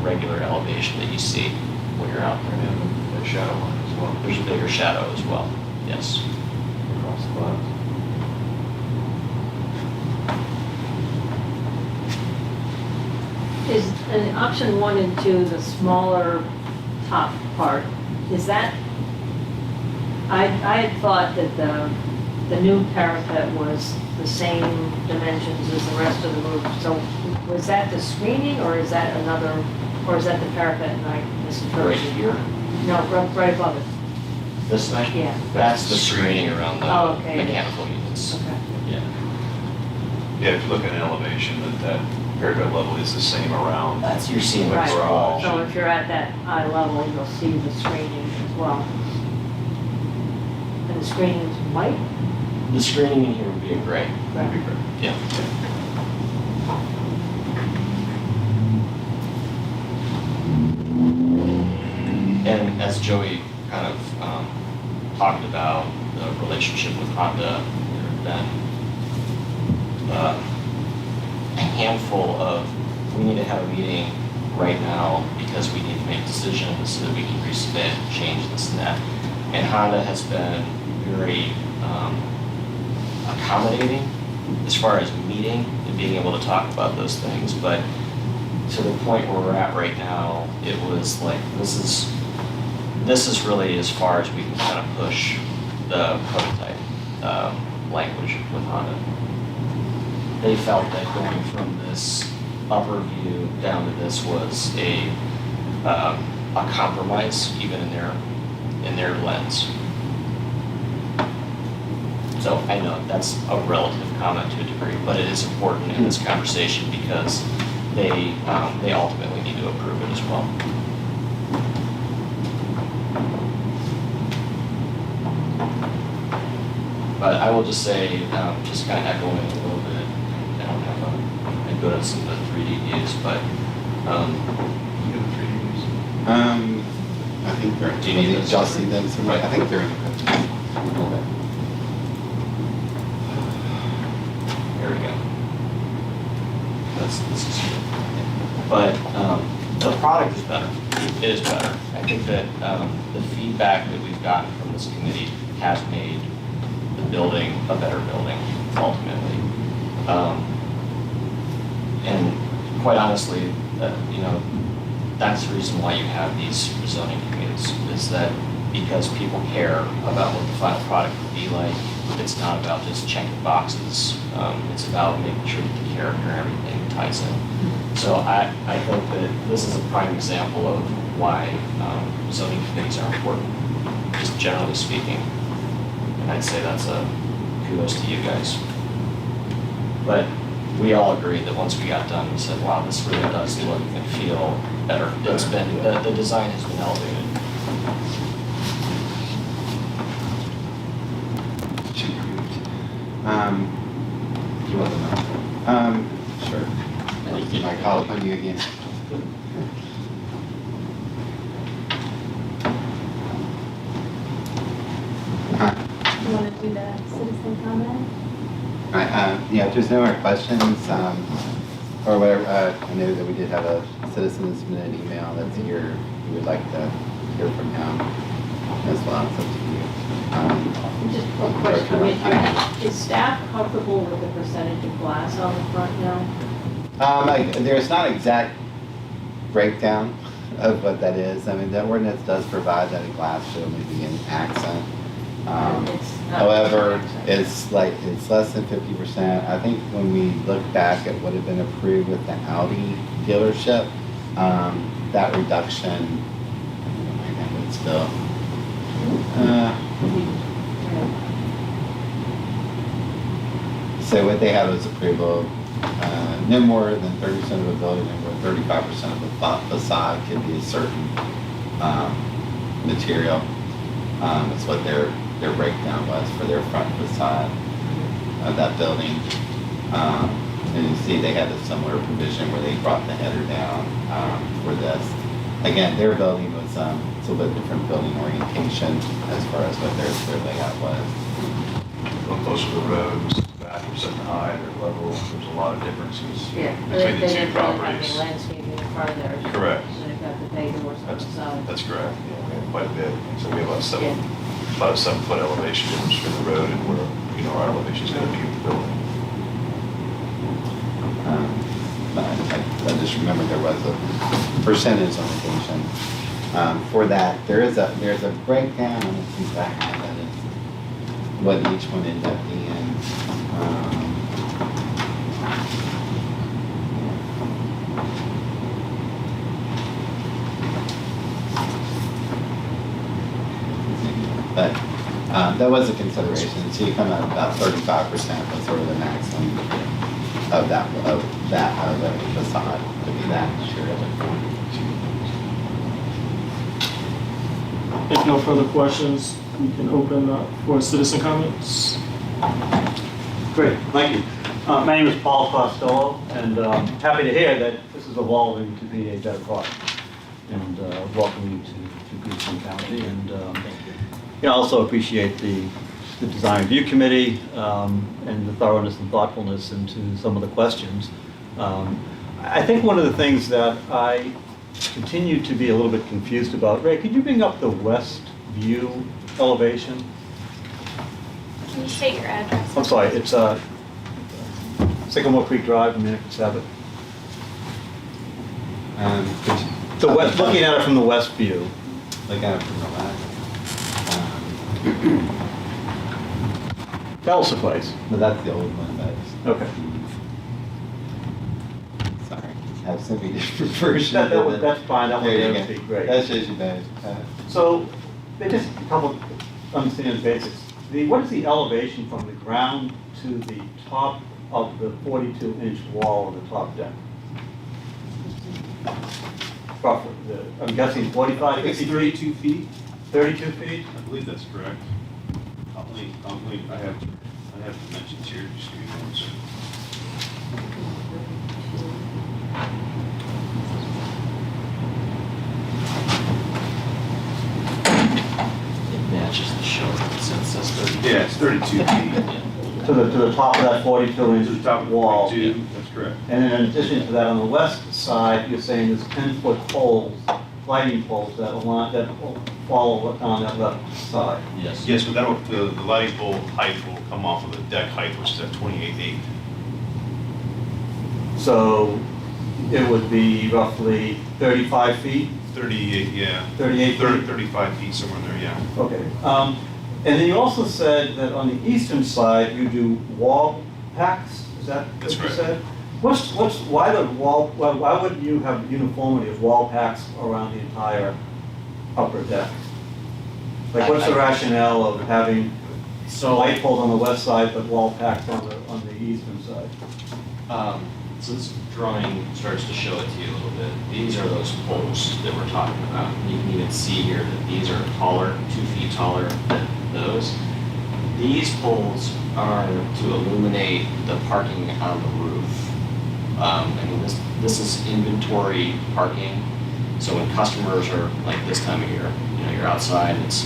[SPEAKER 13] regular elevation that you see when you're out there.
[SPEAKER 11] And the shadow line as well.
[SPEAKER 13] There's a bigger shadow as well, yes.
[SPEAKER 11] Across the glass.
[SPEAKER 8] Is an option 1 and 2, the smaller top part, is that, I had thought that the new parapet was the same dimensions as the rest of the roof. So was that the screening or is that another, or is that the parapet and I
[SPEAKER 13] Right
[SPEAKER 8] misinterpreted?
[SPEAKER 13] here,
[SPEAKER 8] No, right above it.
[SPEAKER 13] this thing,
[SPEAKER 8] Yeah.
[SPEAKER 13] that's the screening around the
[SPEAKER 8] Oh, okay.
[SPEAKER 13] mechanical units.
[SPEAKER 8] Okay.
[SPEAKER 13] Yeah.
[SPEAKER 11] Yeah, if you look at an elevation, that parapet level is the same around.
[SPEAKER 13] That's, you're seeing the
[SPEAKER 8] Right.
[SPEAKER 13] garage.
[SPEAKER 8] So if you're at that eye level, you'll see the screening as well. And the screening is white?
[SPEAKER 13] The screening in here would be in gray.
[SPEAKER 11] That'd be great.
[SPEAKER 13] Yeah. And as Joey kind of talked about the relationship with Honda, there have been a handful of, we need to have a meeting right now because we need to make decisions so that we can resubmit, change this and that. And Honda has been very accommodating as far as meeting and being able to talk about those things, but to the point where we're at right now, it was like, this is really as far as we can kind of push the prototype language with Honda. They felt that going from this upper view down to this was a compromise, even in their lens. So I know that's a relative comment to a degree, but it is important in this conversation because they ultimately need to approve it as well. But I will just say, just kind of echoing a little bit, I don't have a good at some of the 3D views, but
[SPEAKER 11] You have 3D views?
[SPEAKER 9] I think they're,
[SPEAKER 13] Do you need
[SPEAKER 9] did
[SPEAKER 13] those?
[SPEAKER 9] y'all see them somewhere? I think they're in the presentation.
[SPEAKER 13] okay. There we go. This is good. But the product is better. It is better. I think that the feedback that we've gotten from this committee has made the building a better building ultimately. And quite honestly, that's the reason why you have these zoning committees, is that because people care about what the final product would be like. It's not about just checking boxes. It's about making sure that the character and everything ties in. So I think that this is a prime example of why zoning committees are important, just generally speaking. And I'd say that's a kudos to you guys. But we all agreed that once we got done, we said, wow, this really does look and feel better. It's been, the design has been elevated.
[SPEAKER 9] You want to know? Sure. I call upon you again.
[SPEAKER 4] You want to do the citizen comment?
[SPEAKER 9] Yeah, if there's no more questions, or whatever, I know that we did have a citizen submit an email that's here. We would like to hear from him as well. It's up to you.
[SPEAKER 8] Just one question, I mean, is staff comfortable with the percentage of glass on the front now?
[SPEAKER 9] There's not exact breakdown of what that is. I mean, that ordinance does provide that a glass should only be an accent.
[SPEAKER 8] It's not
[SPEAKER 9] However,
[SPEAKER 8] an accent.
[SPEAKER 9] it's less than 50%. I think when we look back at what had been approved with the Audi dealership, that reduction, it's still, so what they have is approval, no more than 30% of a building, or 35% of the facade can be a certain material. It's what their breakdown was for their front facade of that building. And you see they had a similar provision where they brought the header down for this. again, their building was, it's a little bit different building orientation as far as what their layout was.
[SPEAKER 11] Real close to the roads, bathrooms at high, their level, there's a lot of differences
[SPEAKER 8] Yeah,
[SPEAKER 11] between the two
[SPEAKER 8] They
[SPEAKER 11] properties.
[SPEAKER 8] have landscaping in front of theirs.
[SPEAKER 11] Correct.
[SPEAKER 8] So they've got the bay doors on the side.
[SPEAKER 11] That's correct, yeah, we have quite a bit, so we have about a 7-foot elevation difference between the road and where, our elevation's gonna be with the building.
[SPEAKER 9] But I just remember there was a percentage limitation for that. There's a breakdown, I don't think I have that is what each one ended up being. But that was a consideration. So you come out about 35% was sort of the maximum of the facade to be that.
[SPEAKER 3] If no further questions, we can open up for citizen comments.
[SPEAKER 16] Great, thank you. My name is Paul Costello, and I'm happy to hear that this is evolving to be a better product. And welcome you to Goochland County. And I also appreciate the Design Review Committee and the thoroughness and thoughtfulness into some of the questions. I think one of the things that I continue to be a little bit confused about, Ray, could you bring up the west view elevation?
[SPEAKER 6] Can you state your address?
[SPEAKER 16] I'm sorry, it's Sycamore Creek Drive in Minnetonka. The west, looking at it from the west view.
[SPEAKER 9] Looking at it from the west.
[SPEAKER 16] That'll suffice.
[SPEAKER 9] No, that's the old one, but.
[SPEAKER 16] Okay.
[SPEAKER 9] Sorry, I have so many different versions.
[SPEAKER 16] That's fine, that
[SPEAKER 9] There
[SPEAKER 16] would
[SPEAKER 9] you
[SPEAKER 16] be
[SPEAKER 9] go.
[SPEAKER 16] great.
[SPEAKER 9] That shows you better.
[SPEAKER 16] So, just a couple understanding the basics. What is the elevation from the ground to the top of the 42-inch wall of the top deck? Roughly, I'm guessing 45, 50 feet?
[SPEAKER 11] 32 feet.
[SPEAKER 16] 32 feet?
[SPEAKER 11] I believe that's correct. I have dimensions here, just give me one second.
[SPEAKER 13] It matches the show, it says 30.
[SPEAKER 11] Yeah, it's 32 feet.
[SPEAKER 16] To the top of that 42-inch
[SPEAKER 11] To the top of the
[SPEAKER 16] wall?
[SPEAKER 11] 42, that's correct.
[SPEAKER 16] And then in addition to that, on the west side, you're saying there's 10-foot poles, lighting poles that will follow on that left side?
[SPEAKER 13] Yes.
[SPEAKER 11] Yes, but the lighting pole height will come off of the deck height, which is at 28.8.
[SPEAKER 16] So it would be roughly 35 feet?
[SPEAKER 11] 38, yeah.
[SPEAKER 16] 38 feet?
[SPEAKER 11] 35 feet, somewhere in there, yeah.
[SPEAKER 16] Okay. And then you also said that on the eastern side, you do wall packs? Is that what
[SPEAKER 11] That's
[SPEAKER 16] you
[SPEAKER 11] correct.
[SPEAKER 16] said? Why would you have uniformity of wall packs around the entire upper deck? Like, what's the rationale of having light poles on the west side but wall packs on the eastern side?
[SPEAKER 13] So this drawing starts to show it to you a little bit. These are those poles that we're talking about. You can even see here that these are taller, 2 feet taller than those. These poles are to illuminate the parking on the roof. This is inventory parking. So when customers are like this time of year, you're outside, it's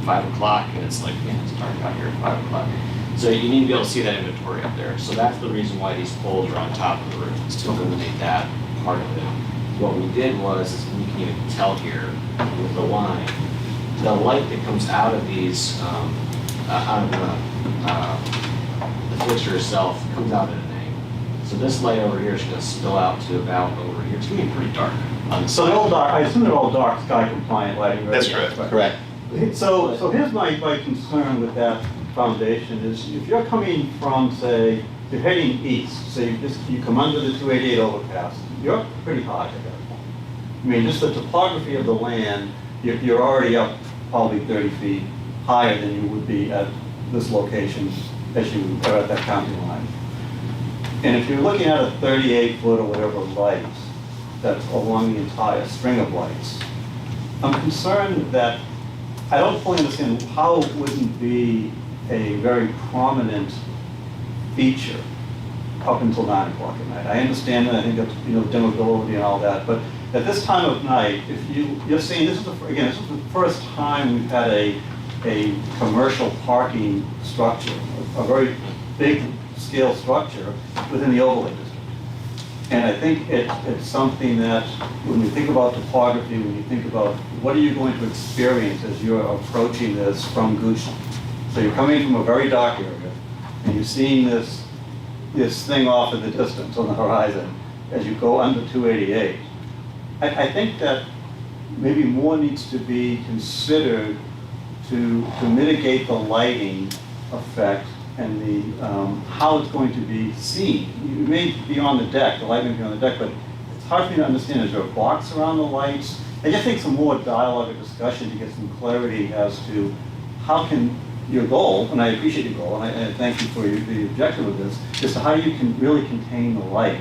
[SPEAKER 13] 5 o'clock and it's like, man, it's dark out here at 5 o'clock. So you need to be able to see that inventory up there. So that's the reason why these poles are on top of the roof, is to illuminate that part of it. What we did was, is you can even tell here with the line, the light that comes out of these, out of the fixture itself comes out at an angle. So this light over here is going to spill out to about over here. It's going to be pretty dark on the
[SPEAKER 16] So they're all dark, I assume they're all dark sky compliant lighting, right?
[SPEAKER 11] That's correct.
[SPEAKER 9] Correct.
[SPEAKER 16] So here's my concern with that foundation is if you're coming from, say, you're heading east, say you come under the 288 overpass, you're up pretty high at that point. I mean, just the topography of the land, you're already up probably 30 feet higher than you would be at this location as you are at that county line. And if you're looking at a 38-foot or whatever light that's along the entire string of lights, I'm concerned that I don't fully understand how it wouldn't be a very prominent feature up until 9 o'clock at night. I understand that, I think that's, demobility and all that, but at this time of night, if you're seeing, this is the first time we've had a commercial parking structure, a very big scale structure within the overlay district. And I think it's something that, when you think about topography, when you think about what are you going to experience as you're approaching this from Goochland. So you're coming from a very dark area, and you're seeing this thing off in the distance on the horizon as you go under 288. I think that maybe more needs to be considered to mitigate the lighting effect and the how it's going to be seen. You may be on the deck, the light may be on the deck, but it's hard for me to understand. Is there a box around the lights? I just think some more dialogue or discussion to get some clarity as to how can your goal, and I appreciate your goal, and I thank you for the objective of this, is to how you can really contain the light,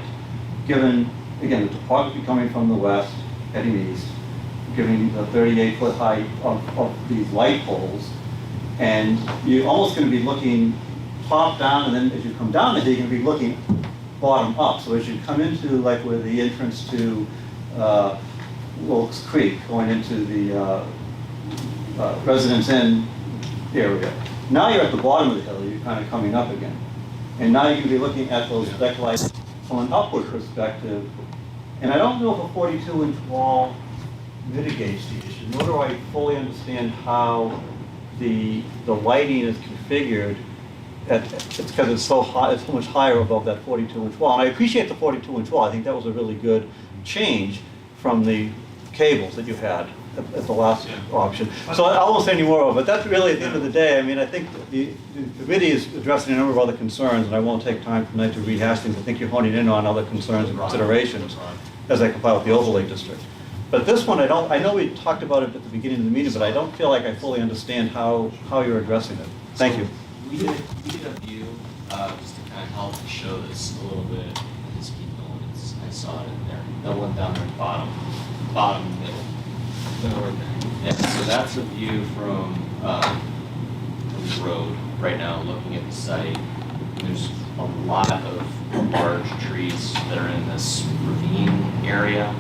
[SPEAKER 16] given, again, the topography coming from the west, heading east, giving the 38-foot height of these light poles, and you're almost going to be looking top down, and then as you come down the hill, you're going to be looking bottom up. So as you come into like where the entrance to Wilkes Creek, going into the Residence Inn area, now you're at the bottom of the hill, you're kind of coming up again. And now you're going to be looking at those deck lights from an upward perspective. And I don't know if a 42-inch wall mitigates the issue, nor do I fully understand how the lighting is configured. It's because it's so high, it's so much higher above that 42-inch wall. And I appreciate the 42-inch wall. I think that was a really good change from the cables that you had at the last option. So I won't say any more of it, but that's really, at the end of the day, I mean, I think the committee is addressing a number of other concerns, and I won't take time tonight to rehash things. I think you're honing in on other concerns and considerations as I compile with the overlay district. But this one, I know we talked about it at the beginning of the meeting, but I don't feel like I fully understand how you're addressing it. Thank you.
[SPEAKER 13] We did a view, just to kind of help show this a little bit. Just keep going, I saw it in there. That one down there, bottom middle. And so that's a view from the road right now, looking at the site. There's a lot of large trees that are in this ravine area.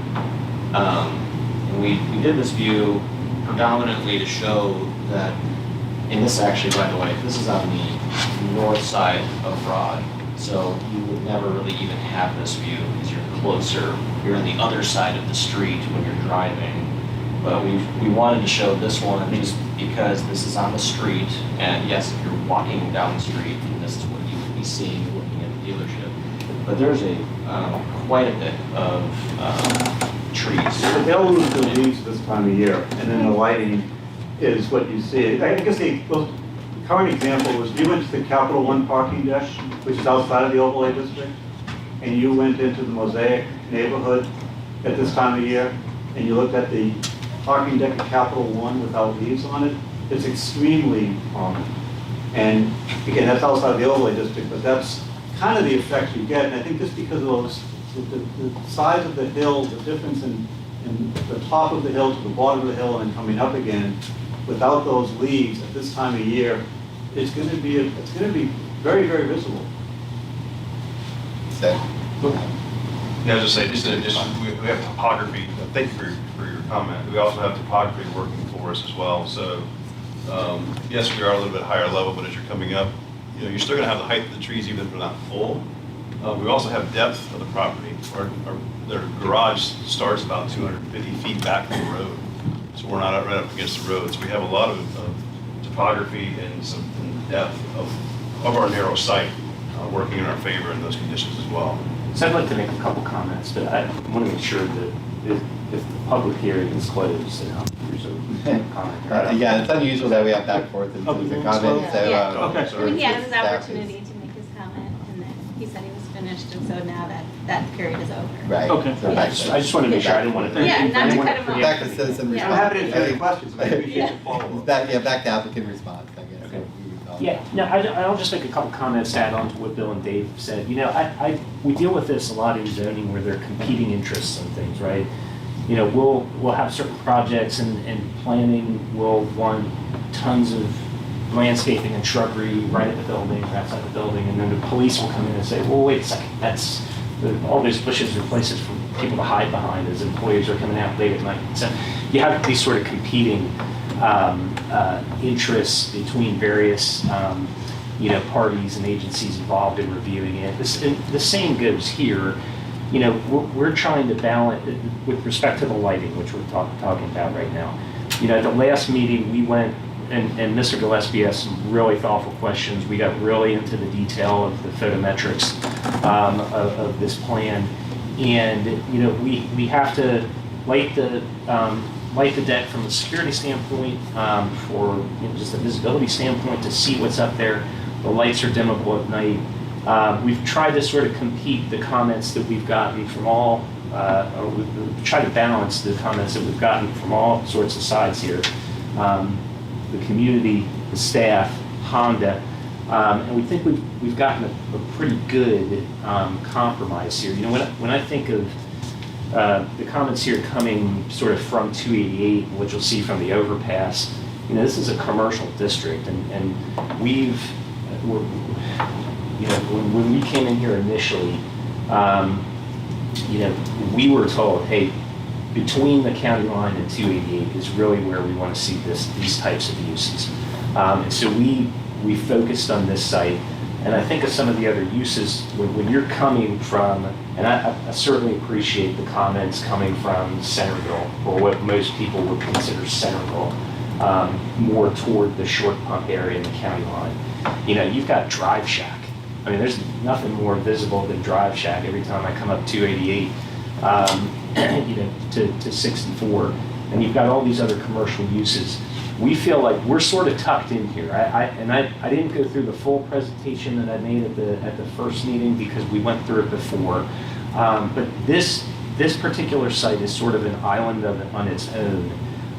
[SPEAKER 13] And we did this view predominantly to show that, and this actually, by the way, this is on the north side of Broad. So you would never really even have this view because you're closer, you're on the other side of the street when you're driving. But we wanted to show this one just because this is on the street, and yes, if you're walking down the street, this is what you would be seeing looking at the dealership. But there's quite a bit of trees.
[SPEAKER 16] They'll lose the leaves this time of year, and then the lighting is what you see. I guess the current example was you went to the Capital One parking deck, which is outside of the overlay district, and you went into the Mosaic neighborhood at this time of year, and you looked at the parking deck at Capital One without leaves on it. It's extremely common. And again, that's outside of the overlay district, but that's kind of the effect you get. And I think just because of those, the size of the hill, the difference in the top of the hill to the bottom of the hill and then coming up again, without those leaves at this time of year, it's going to be very, very visible.
[SPEAKER 11] Yeah, I was just saying, we have topography. Thank you for your comment. We also have topography working for us as well. So, yes, we are a little bit higher level, but as you're coming up, you're still going to have the height of the trees even if they're not full. We also have depth of the property. Their garage starts about 250 feet back from the road, so we're not right up against the road. So we have a lot of topography and some depth of our narrow site working in our favor in those conditions as well.
[SPEAKER 14] So I'd like to make a couple comments, but I want to make sure that if the public hearing is closed, there's a comment.
[SPEAKER 9] Yeah, it's unusual that we have back and forth in terms of comments. So,
[SPEAKER 4] Okay. He had his opportunity to make his comment, and then he said he was finished, and so now that period is over.
[SPEAKER 9] Right.
[SPEAKER 14] Okay.
[SPEAKER 9] So
[SPEAKER 14] I just want to make sure, I didn't want to.
[SPEAKER 4] Yeah, not to cut him off.
[SPEAKER 9] Back to citizen
[SPEAKER 4] Yeah.
[SPEAKER 9] response.
[SPEAKER 16] I'm happy to answer any questions, but I appreciate the follow-up.
[SPEAKER 9] Back to applicant response, I guess.
[SPEAKER 14] Okay. Yeah, no, I'll just make a couple comments to add on to what Bill and Dave said. We deal with this a lot in zoning where there are competing interests and things, right? We'll have certain projects and planning will want tons of landscaping and shrubbery right at the building, or outside the building, and then the police will come in and say, well, wait a second, all those bushes are places for people to hide behind as employees are coming out late at night. So you have these sort of competing interests between various parties and agencies involved in reviewing it. The same goes here. We're trying to balance with respect to the lighting, which we're talking about right now. At the last meeting, we went, and Mr. Gillespie asked some really thoughtful questions. We got really into the detail of the photometrics of this plan. And, we have to light the deck from a security standpoint, for just a visibility standpoint to see what's up there. The lights are dimmable at night. We've tried to sort of compete the comments that we've gotten from all, or we've tried to balance the comments that we've gotten from all sorts of sides here. The community, the staff, Honda, and we think we've gotten a pretty good compromise here. When I think of the comments here coming sort of from 288, which you'll see from the overpass, this is a commercial district, and when we came in here initially, we were told, hey, between the county line and 288 is really where we want to see these types of uses. And so we focused on this site, and I think of some of the other uses when you're coming from, and I certainly appreciate the comments coming from Centerville, or what most people would consider Centerville, more toward the short pump area in the county line. You've got Drive Shack. I mean, there's nothing more visible than Drive Shack every time I come up 288, to 64, and you've got all these other commercial uses. We feel like we're sort of tucked in here. I didn't go through the full presentation that I made at the first meeting because we went through it before, but this particular site is sort of an island on its own.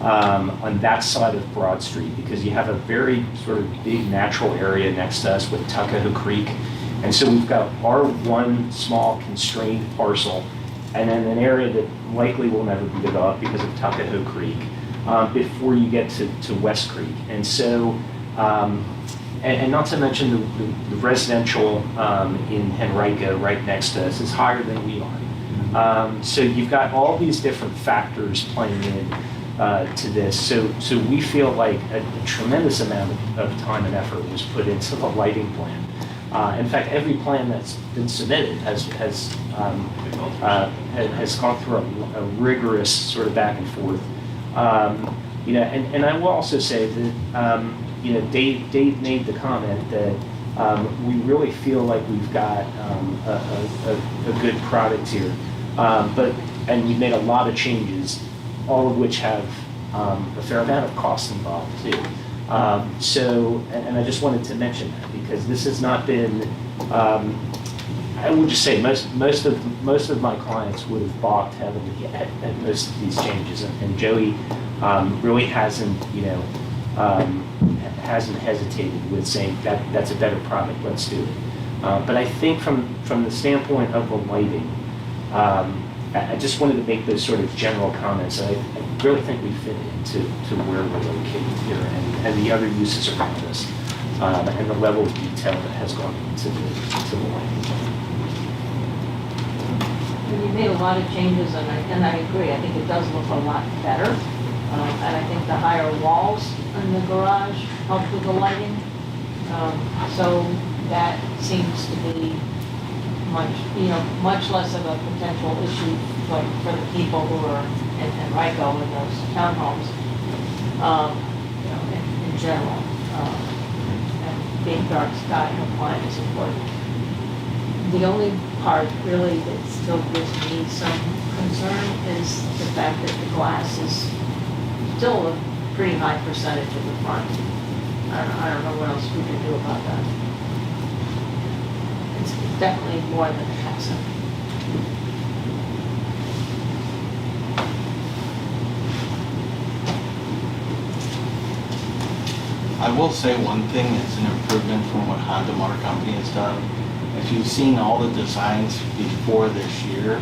[SPEAKER 14] On that side of Broad Street, because you have a very sort of big natural area next to us with Tuckahoe Creek. And so we've got our one small constrained parcel, and then an area that likely will never be developed because of Tuckahoe Creek, before you get to West Creek. And so, and not to mention the residential in Henrico right next to us is higher than we are. So you've got all these different factors playing in to this. So we feel like a tremendous amount of time and effort was put into the lighting plan. In fact, every plan that's been submitted has gone through a rigorous sort of back and forth. And I will also say that Dave made the comment that we really feel like we've got a good product here, and we made a lot of changes, all of which have a fair amount of cost involved too. And I just wanted to mention that because this has not been, I would just say most of my clients would have balked heavily at most of these changes, and Joey really hasn't hesitated with saying that's a better product, let's do it. But I think from the standpoint of the lighting, I just wanted to make those sort of general comments. I really think we fit into where we're located here and the other uses around us, and the level of detail that has gone into the lighting.
[SPEAKER 8] You made a lot of changes, and I agree. I think it does look a lot better. And I think the higher walls in the garage help with the lighting. So that seems to be much less of a potential issue like for the people who are in Henrico in those townhomes, in general. And being dark sky compliant is important. The only part really that still gives me some concern is the fact that the glass is still a pretty high percentage of the front. I don't know what else we can do about that. It's definitely more than a accent.
[SPEAKER 15] I will say one thing, it's an improvement from what Honda Motor Company has done. If you've seen all the designs before this year,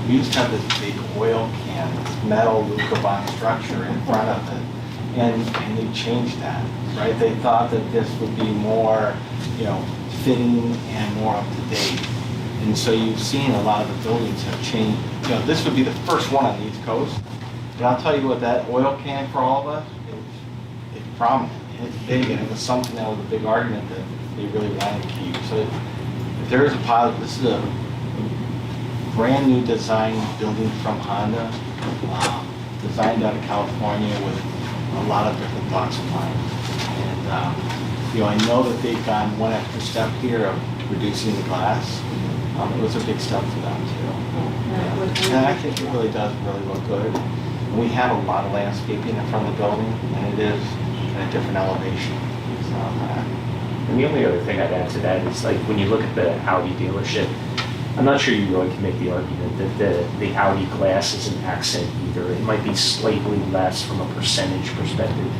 [SPEAKER 15] we used to have this big oil can, metal Lucabond structure in front of it. and they changed that, right? They thought that this would be more, fitting and more up to date. And so you've seen a lot of the buildings have changed. This would be the first one on the East Coast. And I'll tell you what, that oil can for all of us, it's prominent, and it's big, and it was something that was a big argument that they really wanted to keep. So if there is a positive, this is a brand new design building from Honda, designed out of California with a lot of different thoughts in mind. And I know that they've gone one extra step here of reducing the glass. It was a big step for them too. And I think it really does really look good. And we have a lot of landscaping in front of the building, and it is at a different elevation.
[SPEAKER 14] And the only other thing I'd add to that is, like, when you look at the Audi dealership, I'm not sure you really can make the argument that the Audi glass is an accent either. It might be slightly less from a percentage perspective.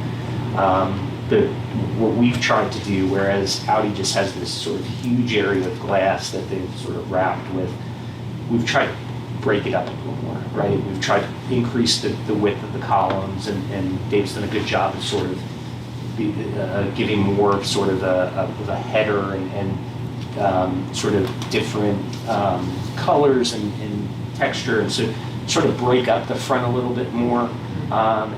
[SPEAKER 14] What we've tried to do, whereas Audi just has this sort of huge area of glass that they've sort of wrapped with, we've tried to break it up a little more, right? We've tried to increase the width of the columns, and Dave's done a good job of sort of giving more of sort of a header and sort of different colors and texture, and so sort of break up the front a little bit more.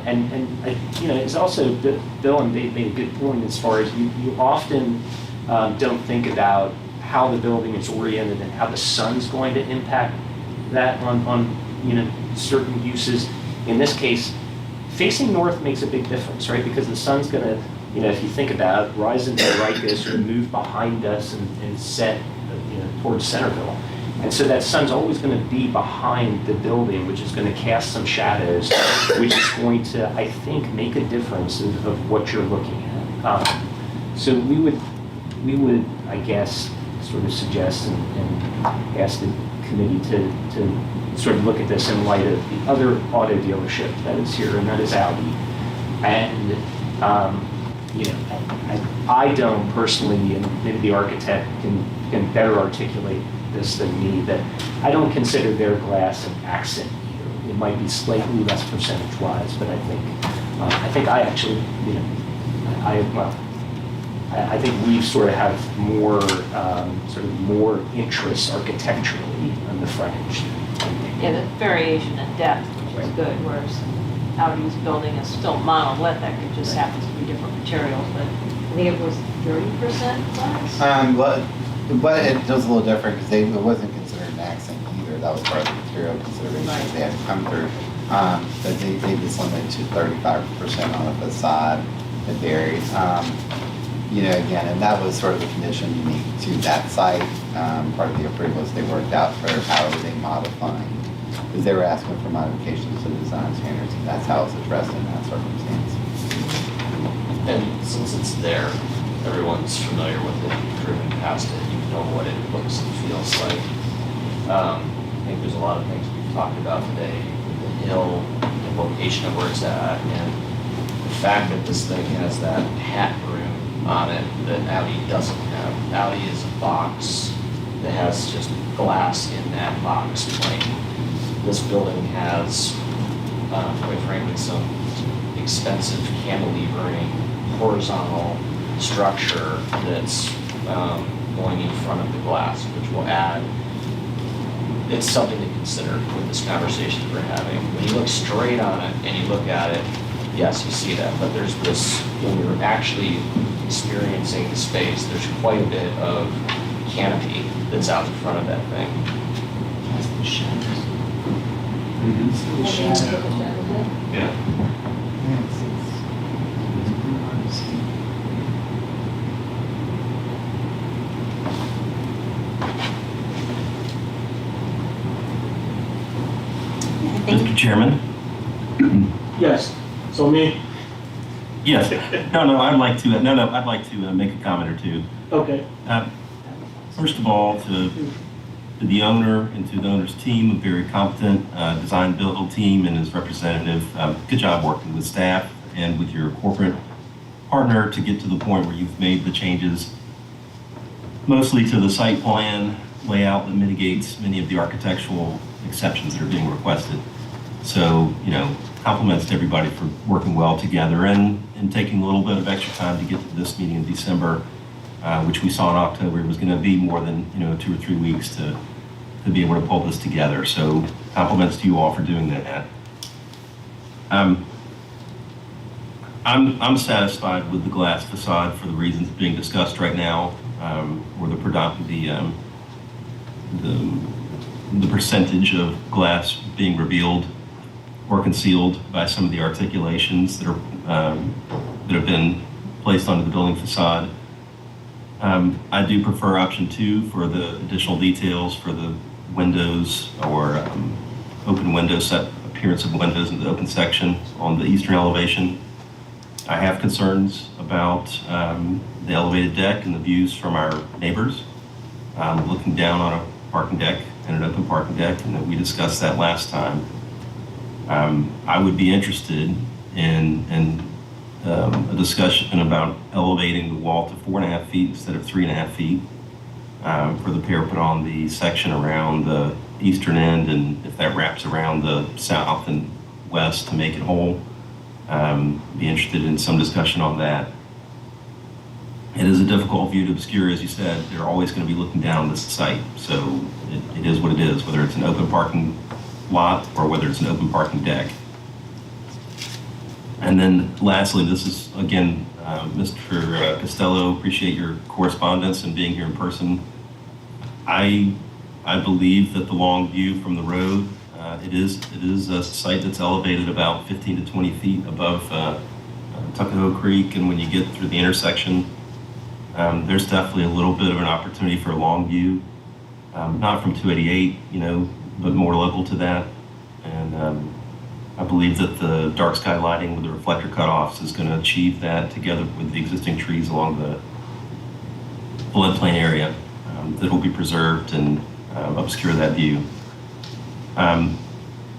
[SPEAKER 14] It's also, Bill and Dave made a good point as far as you often don't think about how the building is oriented and how the sun's going to impact that on certain uses. In this case, facing north makes a big difference, right? Because the sun's going to, if you think about it, rise into the right, goes sort of move behind us and set, towards Centerville. And so that sun's always going to be behind the building, which is going to cast some shadows, which is going to, I think, make a difference of what you're looking at. So we would, I guess, sort of suggest and ask the committee to sort of look at this in light of the other auto dealership that is here, and that is Audi. And I don't personally, and maybe the architect can better articulate this than me, that I don't consider their glass an accent either. It might be slightly less percentage-wise, but I think I actually, I think we sort of have more, more interest architecturally on the frontage.
[SPEAKER 8] Yeah, the variation in depth, which is good, whereas Audi's building is still monolithic, it just happens to be different materials, but I think it was 30% glass?
[SPEAKER 9] But it was a little different because it wasn't considered an accent either. That was part of the material considerations they had to come through. But they just limited to 35% on the facade. It varies. Again, and that was sort of a condition unique to that site. Part of the approvals they worked out for how were they modifying, because they were asking for modifications to the design standards, and that's how it's addressed in that circumstance.
[SPEAKER 13] And since it's there, everyone's familiar with it, driven past it, you know what it looks and feels like. I think there's a lot of things we've talked about today, the hill, the location of where it's at, and the fact that this thing has that hat room on it that Audi doesn't have. Audi is a box that has just glass in that box plane. This building has, quite frankly, some expensive cantilevering, horizontal structure that's going in front of the glass, which will add, it's something to consider with this conversation that we're having. When you look straight on it and you look at it, yes, you see that, but there's this, when you're actually experiencing the space, there's quite a bit of canopy that's out in front of that thing. That's the shadows. Yeah.
[SPEAKER 17] Mr. Chairman?
[SPEAKER 3] Yes. So me?
[SPEAKER 17] Yes. No, I'd like to make a comment or two.
[SPEAKER 3] Okay.
[SPEAKER 17] First of all, to the owner and to the owner's team, a very competent design build team and his representative. Good job working with staff and with your corporate partner to get to the point where you've made the changes mostly to the site plan layout that mitigates many of the architectural exceptions that are being requested. So, compliments to everybody for working well together and taking a little bit of extra time to get to this meeting in December, which we saw in October was going to be more than, 2 or 3 weeks to be able to pull this together. So compliments to you all for doing that. I'm satisfied with the glass facade for the reasons being discussed right now, or the percentage of glass being revealed or concealed by some of the articulations that have been placed onto the building facade. I do prefer option 2 for the additional details for the windows or open window set, appearance of windows in the open section on the eastern elevation. I have concerns about the elevated deck and the views from our neighbors. Looking down on a parking deck and an open parking deck, and we discussed that last time. I would be interested in a discussion about elevating the wall to 4.5 feet instead of 3.5 feet for the parapet on the section around the eastern end, and if that wraps around the south and west to make it whole. Be interested in some discussion on that. It is a difficult view to obscure, as you said. They're always going to be looking down on this site, so it is what it is, whether it's an open parking lot or whether it's an open parking deck. And then lastly, this is, again, Mr. Costello, appreciate your correspondence and being here in person. I believe that the long view from the road, it is a site that's elevated about 15 to 20 feet above Tuckahoe Creek, and when you get through the intersection, there's definitely a little bit of an opportunity for a long view, not from 288, but more local to that. And I believe that the dark sky lighting with the reflector cutoffs is going to achieve that together with the existing trees along the floodplain area that will be preserved and obscure that view.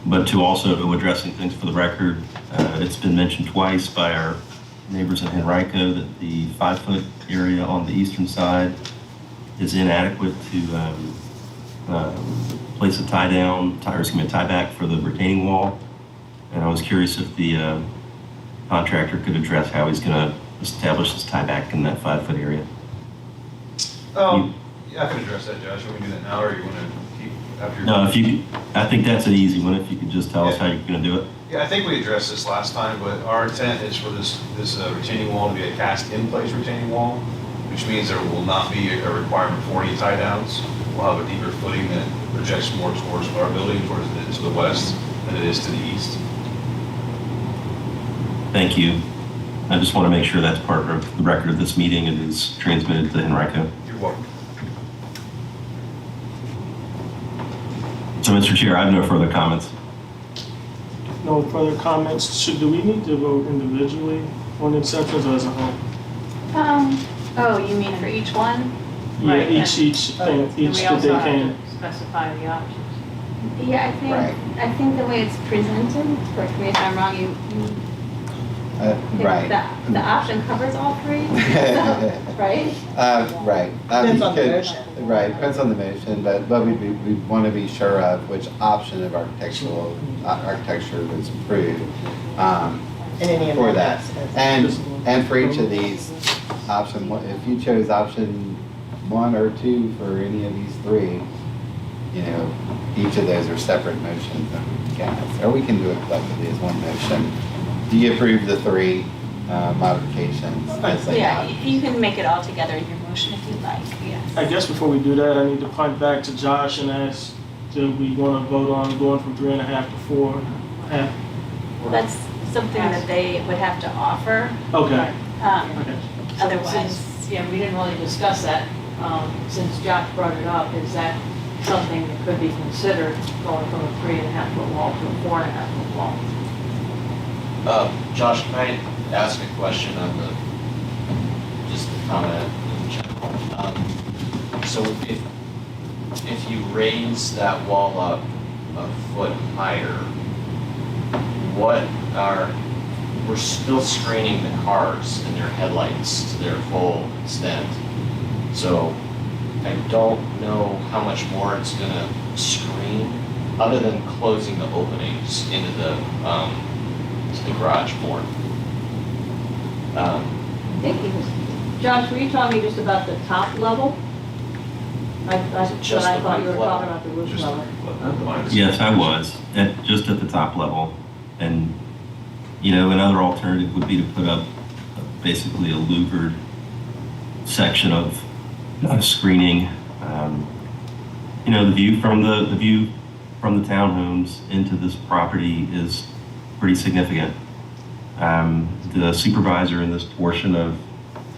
[SPEAKER 17] But to also addressing things for the record, it's been mentioned twice by our neighbors in Henrico that the 5-foot area on the eastern side is inadequate to place a tie back for the retaining wall. And I was curious if the contractor could address how he's going to establish this tie back in that 5-foot area.
[SPEAKER 11] Yeah, I can address that, Josh. You want to do that now, or you want to keep after your...
[SPEAKER 17] No, I think that's an easy one, if you could just tell us how you're going to do it.
[SPEAKER 11] Yeah, I think we addressed this last time, but our intent is for this retaining wall to be a cast-in-place retaining wall, which means there will not be a requirement for any tie-downs. We'll have a deeper footing that projects more towards our building, to the west, than it is to the east.
[SPEAKER 17] Thank you. I just want to make sure that's part of the record of this meeting and is transmitted to Henrico.
[SPEAKER 11] You're welcome.
[SPEAKER 17] So, Mr. Chair, I have no further comments.
[SPEAKER 3] No further comments. Do we need to vote individually on the exceptions or as a whole?
[SPEAKER 4] Oh, you mean for each one?
[SPEAKER 3] Yeah,
[SPEAKER 5] Right,
[SPEAKER 3] each thing,
[SPEAKER 5] And
[SPEAKER 3] each
[SPEAKER 5] we
[SPEAKER 3] that
[SPEAKER 5] also
[SPEAKER 3] they
[SPEAKER 5] have
[SPEAKER 3] can.
[SPEAKER 5] to specify the options.
[SPEAKER 4] Yeah,
[SPEAKER 9] Right.
[SPEAKER 4] I think the way it's presented, correct me if I'm wrong, you think
[SPEAKER 9] Right.
[SPEAKER 4] the option covers all three, right?
[SPEAKER 9] Right.
[SPEAKER 1] Depends on the
[SPEAKER 9] Could-
[SPEAKER 1] motion.
[SPEAKER 9] Right, depends on the motion, but we want to be sure of which option of architecture was approved
[SPEAKER 1] And any
[SPEAKER 9] for that.
[SPEAKER 1] amendments.
[SPEAKER 9] And for each of these, if you chose option 1 or 2 for any of these 3, each of those are separate motions that we can cast, or we can do it collectively as one motion. Do you approve the 3 modifications as they
[SPEAKER 4] Yeah,
[SPEAKER 9] are?
[SPEAKER 4] you can make it all together in your motion if you'd like, yes.
[SPEAKER 3] I guess before we do that, I need to punt back to Josh and ask, do we want to vote on going from 3.5 to 4.5?
[SPEAKER 4] That's something that they would have to offer.
[SPEAKER 3] Okay.
[SPEAKER 4] Okay.
[SPEAKER 5] Otherwise,
[SPEAKER 4] Otherwise,
[SPEAKER 5] yeah, we didn't really discuss that, since Josh brought it up, is that something that could be considered going from a 3.5-foot wall to a 4.5-foot wall?
[SPEAKER 13] Josh, can I ask a question on just the comment in general? So if you raise that wall up a foot higher, we're still screening the cars and their headlights to their full extent. So I don't know how much more it's gonna screen other than closing the openings into the garage more.
[SPEAKER 8] I think he was, Josh, were you talking just about the top level? I
[SPEAKER 13] Just the
[SPEAKER 8] thought you were
[SPEAKER 13] roof level.
[SPEAKER 8] talking about the roof
[SPEAKER 13] Just
[SPEAKER 8] level.
[SPEAKER 17] Yes, I was, just at the top level. And, another alternative would be to put up basically a louvered section of screening. The view from the townhomes into this property is pretty significant. The supervisor in this portion of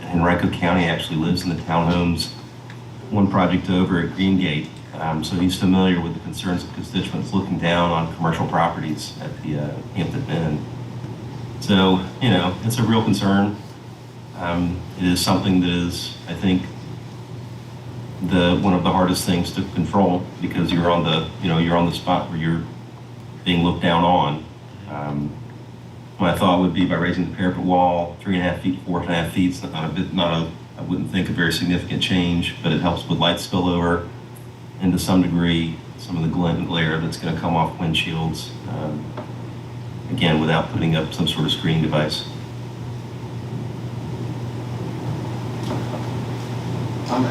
[SPEAKER 17] Henrico County actually lives in the townhomes one project over at Green Gate. So he's familiar with the concerns of constituents looking down on commercial properties at the Hampton Inn. So, it's a real concern. It is something that is, I think, one of the hardest things to control because you're on the spot where you're being looked down on. My thought would be by raising the parapet wall 3.5 feet, 4.5 feet, it's I wouldn't think a very significant change, but it helps with light spillover and to some degree, some of the glint and glare that's going to come off windshields, again, without putting up some sort of screening device.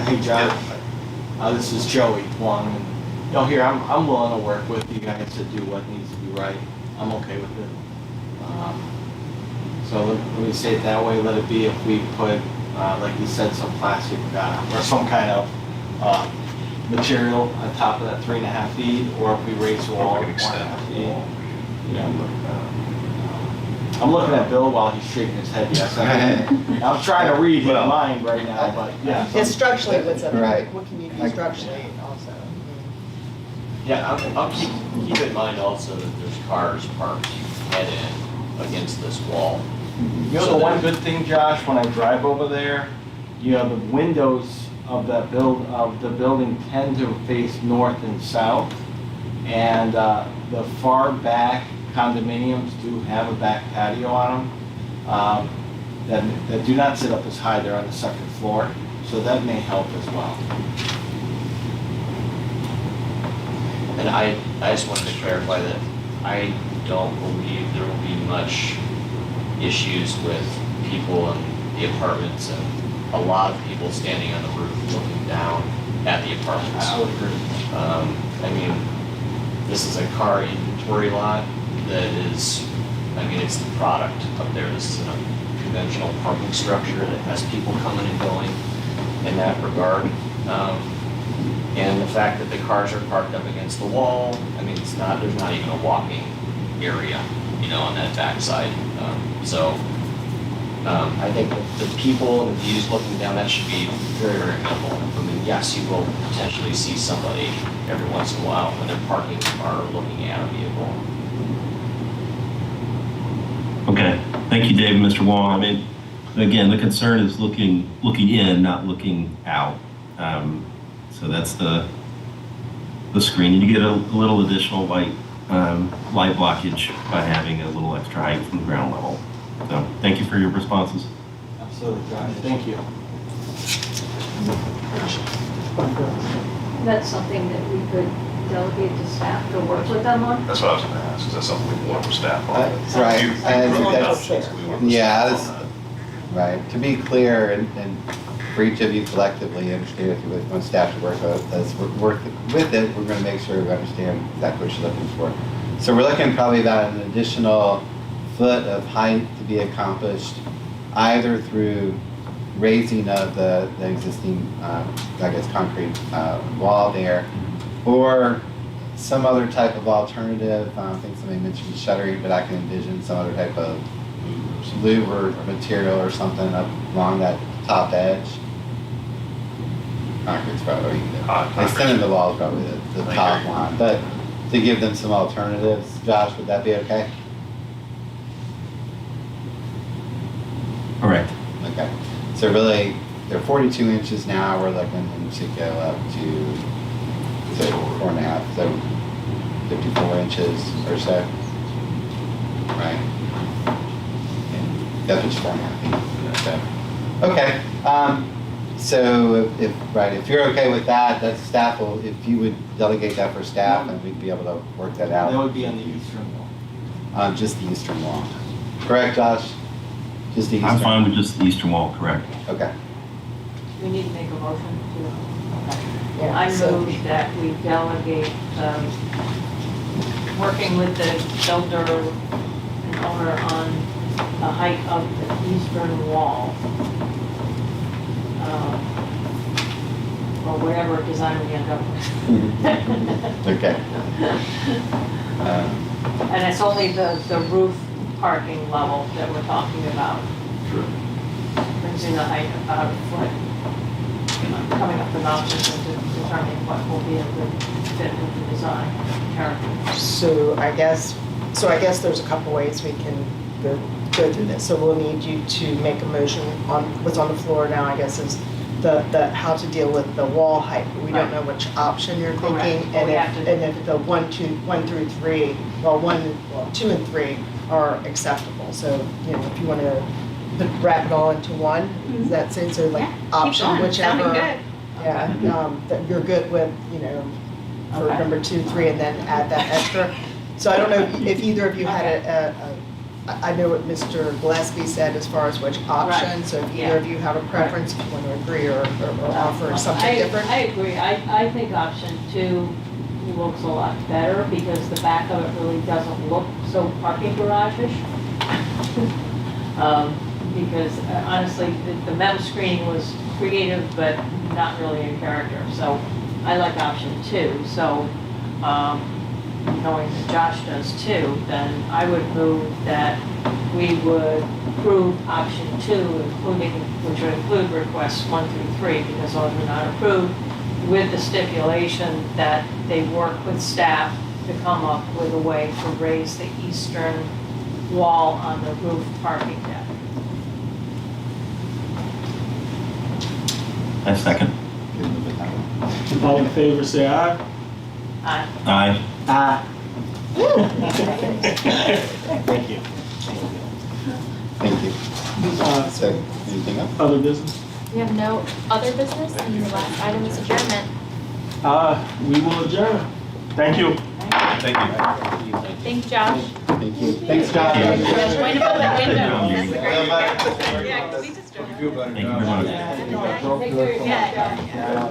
[SPEAKER 15] Hey, John. This is Joey Wong. And, here, I'm willing to work with you guys to do what needs to be right. I'm okay with it. So let me say it that way. Let it be if we put, like you said, some plastic or some kind of material on top of that 3.5 feet, or if we raise the wall 4.5 feet. I'm looking at Bill while he's shaking his head. Yes, I'm trying to read his mind right now, but yeah.
[SPEAKER 1] It's structurally, what's up,
[SPEAKER 9] Right.
[SPEAKER 1] what can you do structurally also?
[SPEAKER 13] Yeah, I'll keep in mind also that there's cars parked head in against this wall.
[SPEAKER 15] The one good thing, Josh, when I drive over there, the windows of the building tend to face north and south, and the far back condominiums do have a back patio on them that do not sit up as high. They're on the second floor, so that may help as well.
[SPEAKER 13] And I just wanted to clarify that I don't believe there will be much issues with people in the apartments and a lot of people standing on the roof looking down at the apartments.
[SPEAKER 15] I would agree.
[SPEAKER 13] I mean, this is a car inventory lot that is, it's the product up there. This is a conventional parking structure that has people coming and going in that regard. And the fact that the cars are parked up against the wall, there's not even a walking area, on that backside. I think the people and the views looking down, that should be very, very minimal. Yes, you will potentially see somebody every once in a while when they're parking or looking at a vehicle.
[SPEAKER 17] Okay, thank you, Dave and Mr. Wong. Again, the concern is looking in, not looking out. So that's the screen. You get a little additional light blockage by having a little extra height from the ground level. So thank you for your responses.
[SPEAKER 15] Absolutely, Josh. Thank you.
[SPEAKER 8] That's something that we could delegate to staff to work with them on?
[SPEAKER 11] That's what I was gonna ask, is that something we can work with staff on?
[SPEAKER 9] Right.
[SPEAKER 11] You
[SPEAKER 9] And
[SPEAKER 11] wrote
[SPEAKER 9] that's-
[SPEAKER 11] options, we work with
[SPEAKER 9] Yeah,
[SPEAKER 11] staff on
[SPEAKER 9] that's- Right, to be clear, and for each of you collectively, understand if you want staff to work with us, work with it, we're gonna make sure we understand exactly what you're looking for. So we're looking probably about an additional foot of height to be accomplished, either through raising of the existing, concrete wall there, or some other type of alternative. I think somebody mentioned shuttering, but I can envision some other type of louver material or something up along that top edge. Concrete's probably, extending the wall is probably the top one, but to give them some alternatives. Josh, would that be okay?
[SPEAKER 17] Correct.
[SPEAKER 9] Okay. So really, they're 42 inches now, we're looking to go up to, say, 4.5, so 54 inches or so. Right? That's what 4.5 feet. So, okay. So if you're okay with that, that's staff will, if you would delegate that for staff and we'd be able to work that out.
[SPEAKER 15] That would be on the eastern wall.
[SPEAKER 9] Just the eastern wall. Correct, Josh? Just the eastern?
[SPEAKER 17] I'm fine with just the eastern wall, correct.
[SPEAKER 9] Okay.
[SPEAKER 8] We need to make a motion to,
[SPEAKER 1] Yeah,
[SPEAKER 8] I
[SPEAKER 1] so-
[SPEAKER 8] move that we delegate, working with the builder and owner on the height of the eastern wall. Or whatever design we end up with.
[SPEAKER 9] Okay.
[SPEAKER 8] And it's only the roof parking level that we're talking about. Raising the height about a foot, coming up the mountains and determining what will be a good fit with the design character.
[SPEAKER 1] So I guess there's a couple ways we can go through this. So we'll need you to make a motion on, what's on the floor now, I guess, is the how to deal with the wall height. We don't know which option you're
[SPEAKER 8] Correct.
[SPEAKER 1] thinking.
[SPEAKER 8] Well, we have to-
[SPEAKER 1] And if the 1 through 3, 2 and 3 are acceptable. So, you know, if you want to wrap it all into one, does that say, so like
[SPEAKER 4] Yeah, keep
[SPEAKER 1] option
[SPEAKER 4] going.
[SPEAKER 1] whichever.
[SPEAKER 4] Sounding good.
[SPEAKER 1] Yeah, that you're good with, you know, for
[SPEAKER 8] Okay.
[SPEAKER 1] number 2, 3, and then add that extra. So I don't know if either of you had I know what Mr. Gillespie said as far as which option, so if either of you have a preference, if you want to agree or offer something different.
[SPEAKER 8] I agree. I think option 2 looks a lot better because the back of it really doesn't look so parking garage-ish. Because honestly, the metal screening was creative, but not really in character. So I like option 2. So knowing that Josh does too, then I would move that we would approve option 2, including, which would include requests 1 through 3, because those are not approved, with the stipulation that they work with staff to come up with a way to raise the eastern wall on the roof parking deck.
[SPEAKER 17] I second.
[SPEAKER 3] All in favor, say aye.
[SPEAKER 8] Aye.
[SPEAKER 17] Aye.
[SPEAKER 9] Thank you. Thank you. So, anything else?
[SPEAKER 3] Other business?
[SPEAKER 6] We have no other business, and the last item is adjournment.
[SPEAKER 3] We will adjourn. Thank you.
[SPEAKER 11] Thank you.
[SPEAKER 6] Thank you, Josh.
[SPEAKER 9] Thank you. Thanks, Josh.
[SPEAKER 6] Way to build that window.
[SPEAKER 7] Yeah, 'cause we just drove.
[SPEAKER 17] Thank you very much.
[SPEAKER 8] Take care of yourself.
[SPEAKER 3] Yeah.